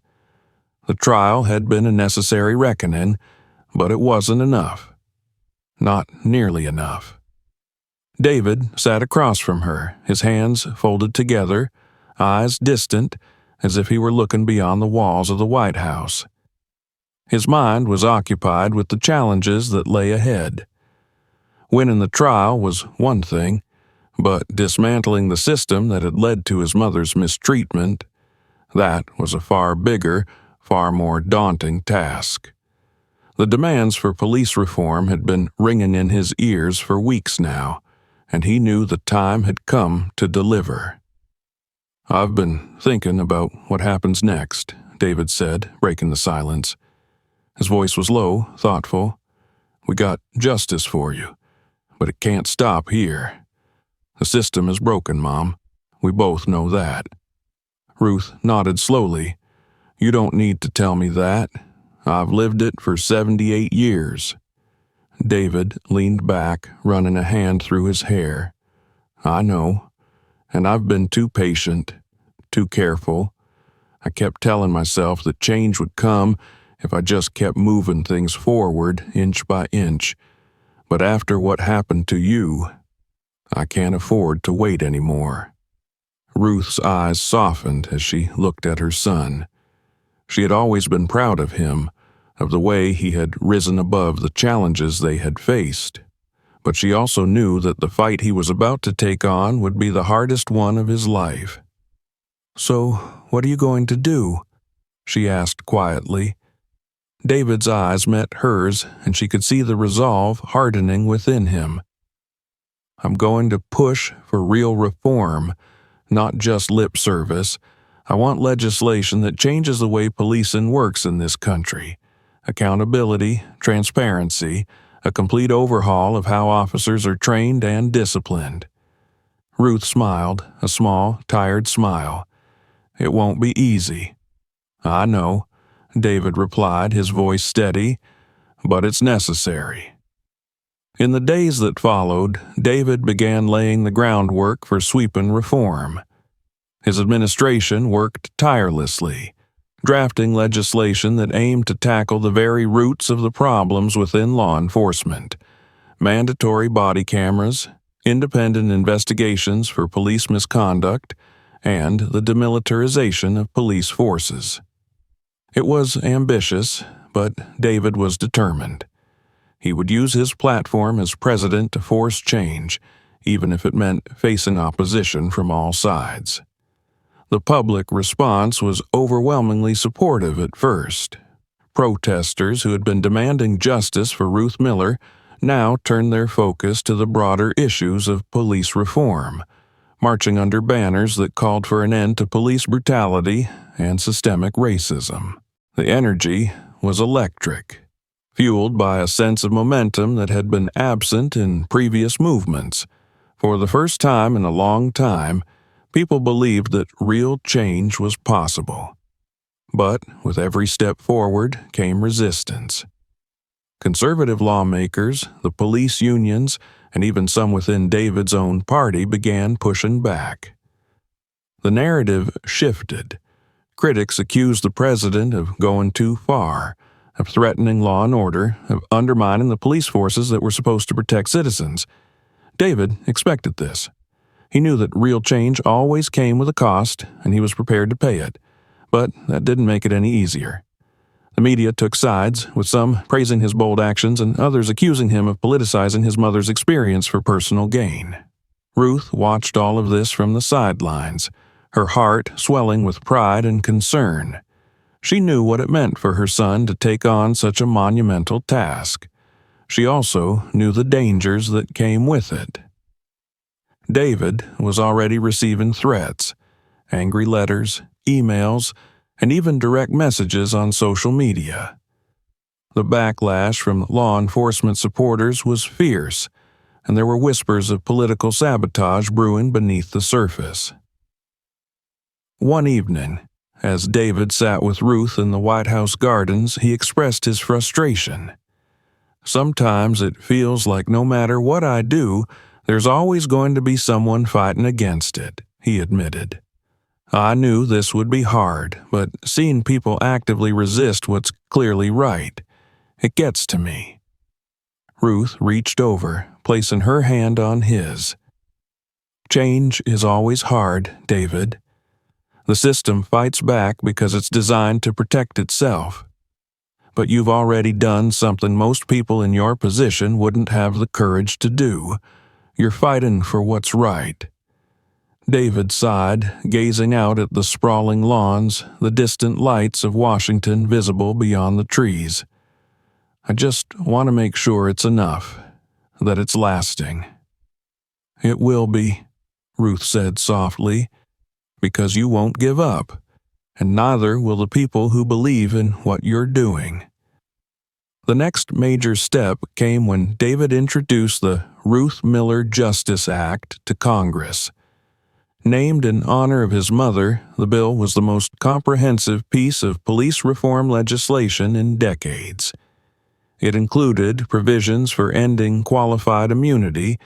The trial had been a necessary reckoning, but it wasn't enough. Not nearly enough. David sat across from her, his hands folded together, eyes distant, as if he were looking beyond the walls of the White House. His mind was occupied with the challenges that lay ahead. Winning the trial was one thing, but dismantling the system that had led to his mother's mistreatment, that was a far bigger, far more daunting task. The demands for police reform had been ringing in his ears for weeks now, and he knew the time had come to deliver. "I've been thinking about what happens next," David said, breaking the silence. His voice was low, thoughtful. "We got justice for you, but it can't stop here. The system is broken, Mom. We both know that." Ruth nodded slowly. "You don't need to tell me that. I've lived it for 78 years. David leaned back, running a hand through his hair. "I know, and I've been too patient, too careful. I kept telling myself that change would come if I just kept moving things forward inch by inch. But after what happened to you, I can't afford to wait anymore." Ruth's eyes softened as she looked at her son. She had always been proud of him, of the way he had risen above the challenges they had faced. But she also knew that the fight he was about to take on would be the hardest one of his life. "So, what are you going to do?" she asked quietly. David's eyes met hers, and she could see the resolve hardening within him. "I'm going to push for real reform, not just lip service. I want legislation that changes the way policing works in this country. Accountability, transparency, a complete overhaul of how officers are trained and disciplined." Ruth smiled, a small, tired smile. "It won't be easy." "I know," David replied, his voice steady, "but it's necessary." In the days that followed, David began laying the groundwork for sweeping reform. His administration worked tirelessly, drafting legislation that aimed to tackle the very roots of the problems within law enforcement: mandatory body cameras, independent investigations for police misconduct, and the demilitarization of police forces. It was ambitious, but David was determined. He would use his platform as president to force change, even if it meant facing opposition from all sides. The public response was overwhelmingly supportive at first. Protesters who had been demanding justice for Ruth Miller now turned their focus to the broader issues of police reform, marching under banners that called for an end to police brutality and systemic racism. The energy was electric, fueled by a sense of momentum that had been absent in previous movements. For the first time in a long time, people believed that real change was possible. But with every step forward came resistance. Conservative lawmakers, the police unions, and even some within David's own party began pushing back. The narrative shifted. Critics accused the president of going too far, of threatening law and order, of undermining the police forces that were supposed to protect citizens. David expected this. He knew that real change always came with a cost, and he was prepared to pay it. But that didn't make it any easier. The media took sides, with some praising his bold actions and others accusing him of politicizing his mother's experience for personal gain. Ruth watched all of this from the sidelines, her heart swelling with pride and concern. She knew what it meant for her son to take on such a monumental task. She also knew the dangers that came with it. David was already receiving threats, angry letters, emails, and even direct messages on social media. The backlash from law enforcement supporters was fierce, and there were whispers of political sabotage brewing beneath the surface. One evening, as David sat with Ruth in the White House gardens, he expressed his frustration. "Sometimes it feels like no matter what I do, there's always going to be someone fighting against it," he admitted. "I knew this would be hard, but seeing people actively resist what's clearly right, it gets to me." Ruth reached over, placing her hand on his. "Change is always hard, David. The system fights back because it's designed to protect itself. But you've already done something most people in your position wouldn't have the courage to do. You're fighting for what's right." David sighed, gazing out at the sprawling lawns, the distant lights of Washington visible beyond the trees. "I just want to make sure it's enough, that it's lasting." "It will be," Ruth said softly, "because you won't give up, and neither will the people who believe in what you're doing." The next major step came when David introduced the Ruth Miller Justice Act to Congress. Named in honor of his mother, the bill was the most comprehensive piece of police reform legislation in decades. It included provisions for ending qualified immunity,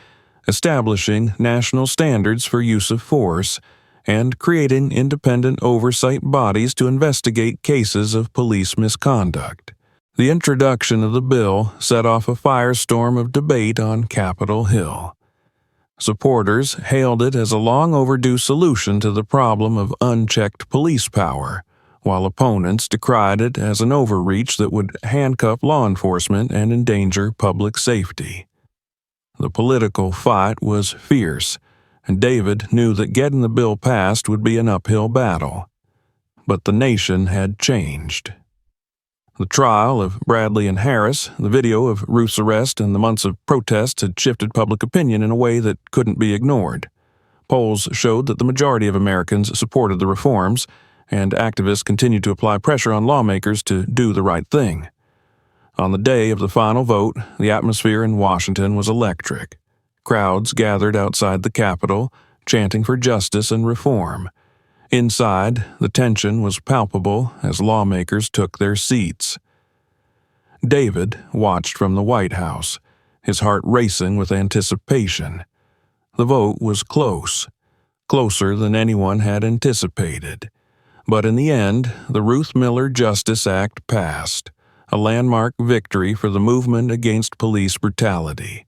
establishing national standards for use of force, and creating independent oversight bodies to investigate cases of police misconduct. The introduction of the bill set off a firestorm of debate on Capitol Hill. Supporters hailed it as a long-overdue solution to the problem of unchecked police power, while opponents decried it as an overreach that would handcuff law enforcement and endanger public safety. The political fight was fierce, and David knew that getting the bill passed would be an uphill battle. But the nation had changed. The trial of Bradley and Harris, the video of Ruth's arrest, and the months of protests had shifted public opinion in a way that couldn't be ignored. Polls showed that the majority of Americans supported the reforms, and activists continued to apply pressure on lawmakers to do the right thing. On the day of the final vote, the atmosphere in Washington was electric. Crowds gathered outside the Capitol, chanting for justice and reform. Inside, the tension was palpable as lawmakers took their seats. David watched from the White House, his heart racing with anticipation. The vote was close, closer than anyone had anticipated. But in the end, the Ruth Miller Justice Act passed, a landmark victory for the movement against police brutality.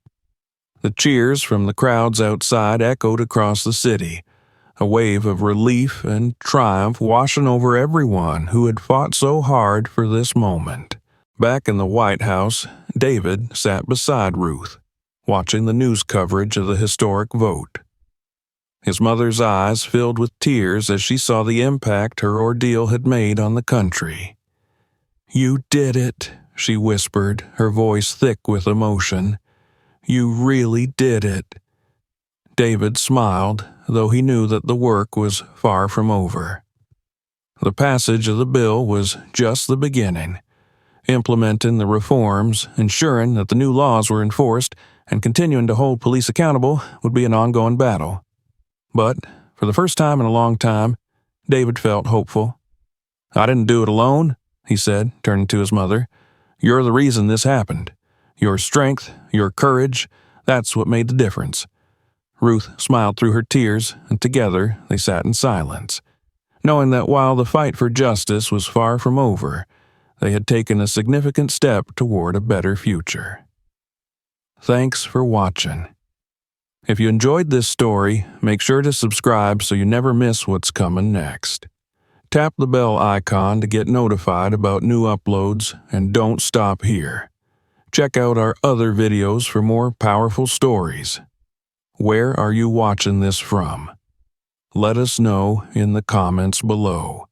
The cheers from the crowds outside echoed across the city, a wave of relief and triumph washing over everyone who had fought so hard for this moment. Back in the White House, David sat beside Ruth, watching the news coverage of the historic vote. His mother's eyes filled with tears as she saw the impact her ordeal had made on the country. "You did it," she whispered, her voice thick with emotion. "You really did it." David smiled, though he knew that the work was far from over. The passage of the bill was just the beginning. Implementing the reforms, ensuring that the new laws were enforced, and continuing to hold police accountable would be an ongoing battle. But, for the first time in a long time, David felt hopeful. "I didn't do it alone," he said, turning to his mother. "You're the reason this happened. Your strength, your courage, that's what made the difference." Ruth smiled through her tears, and together they sat in silence, knowing that while the fight for justice was far from over, they had taken a significant step toward a better future. Thanks for watching. If you enjoyed this story, make sure to subscribe so you never miss what's coming next. Tap the bell icon to get notified about new uploads, and don't stop here. Check out our other videos for more powerful stories. Where are you watching this from? Let us know in the comments below.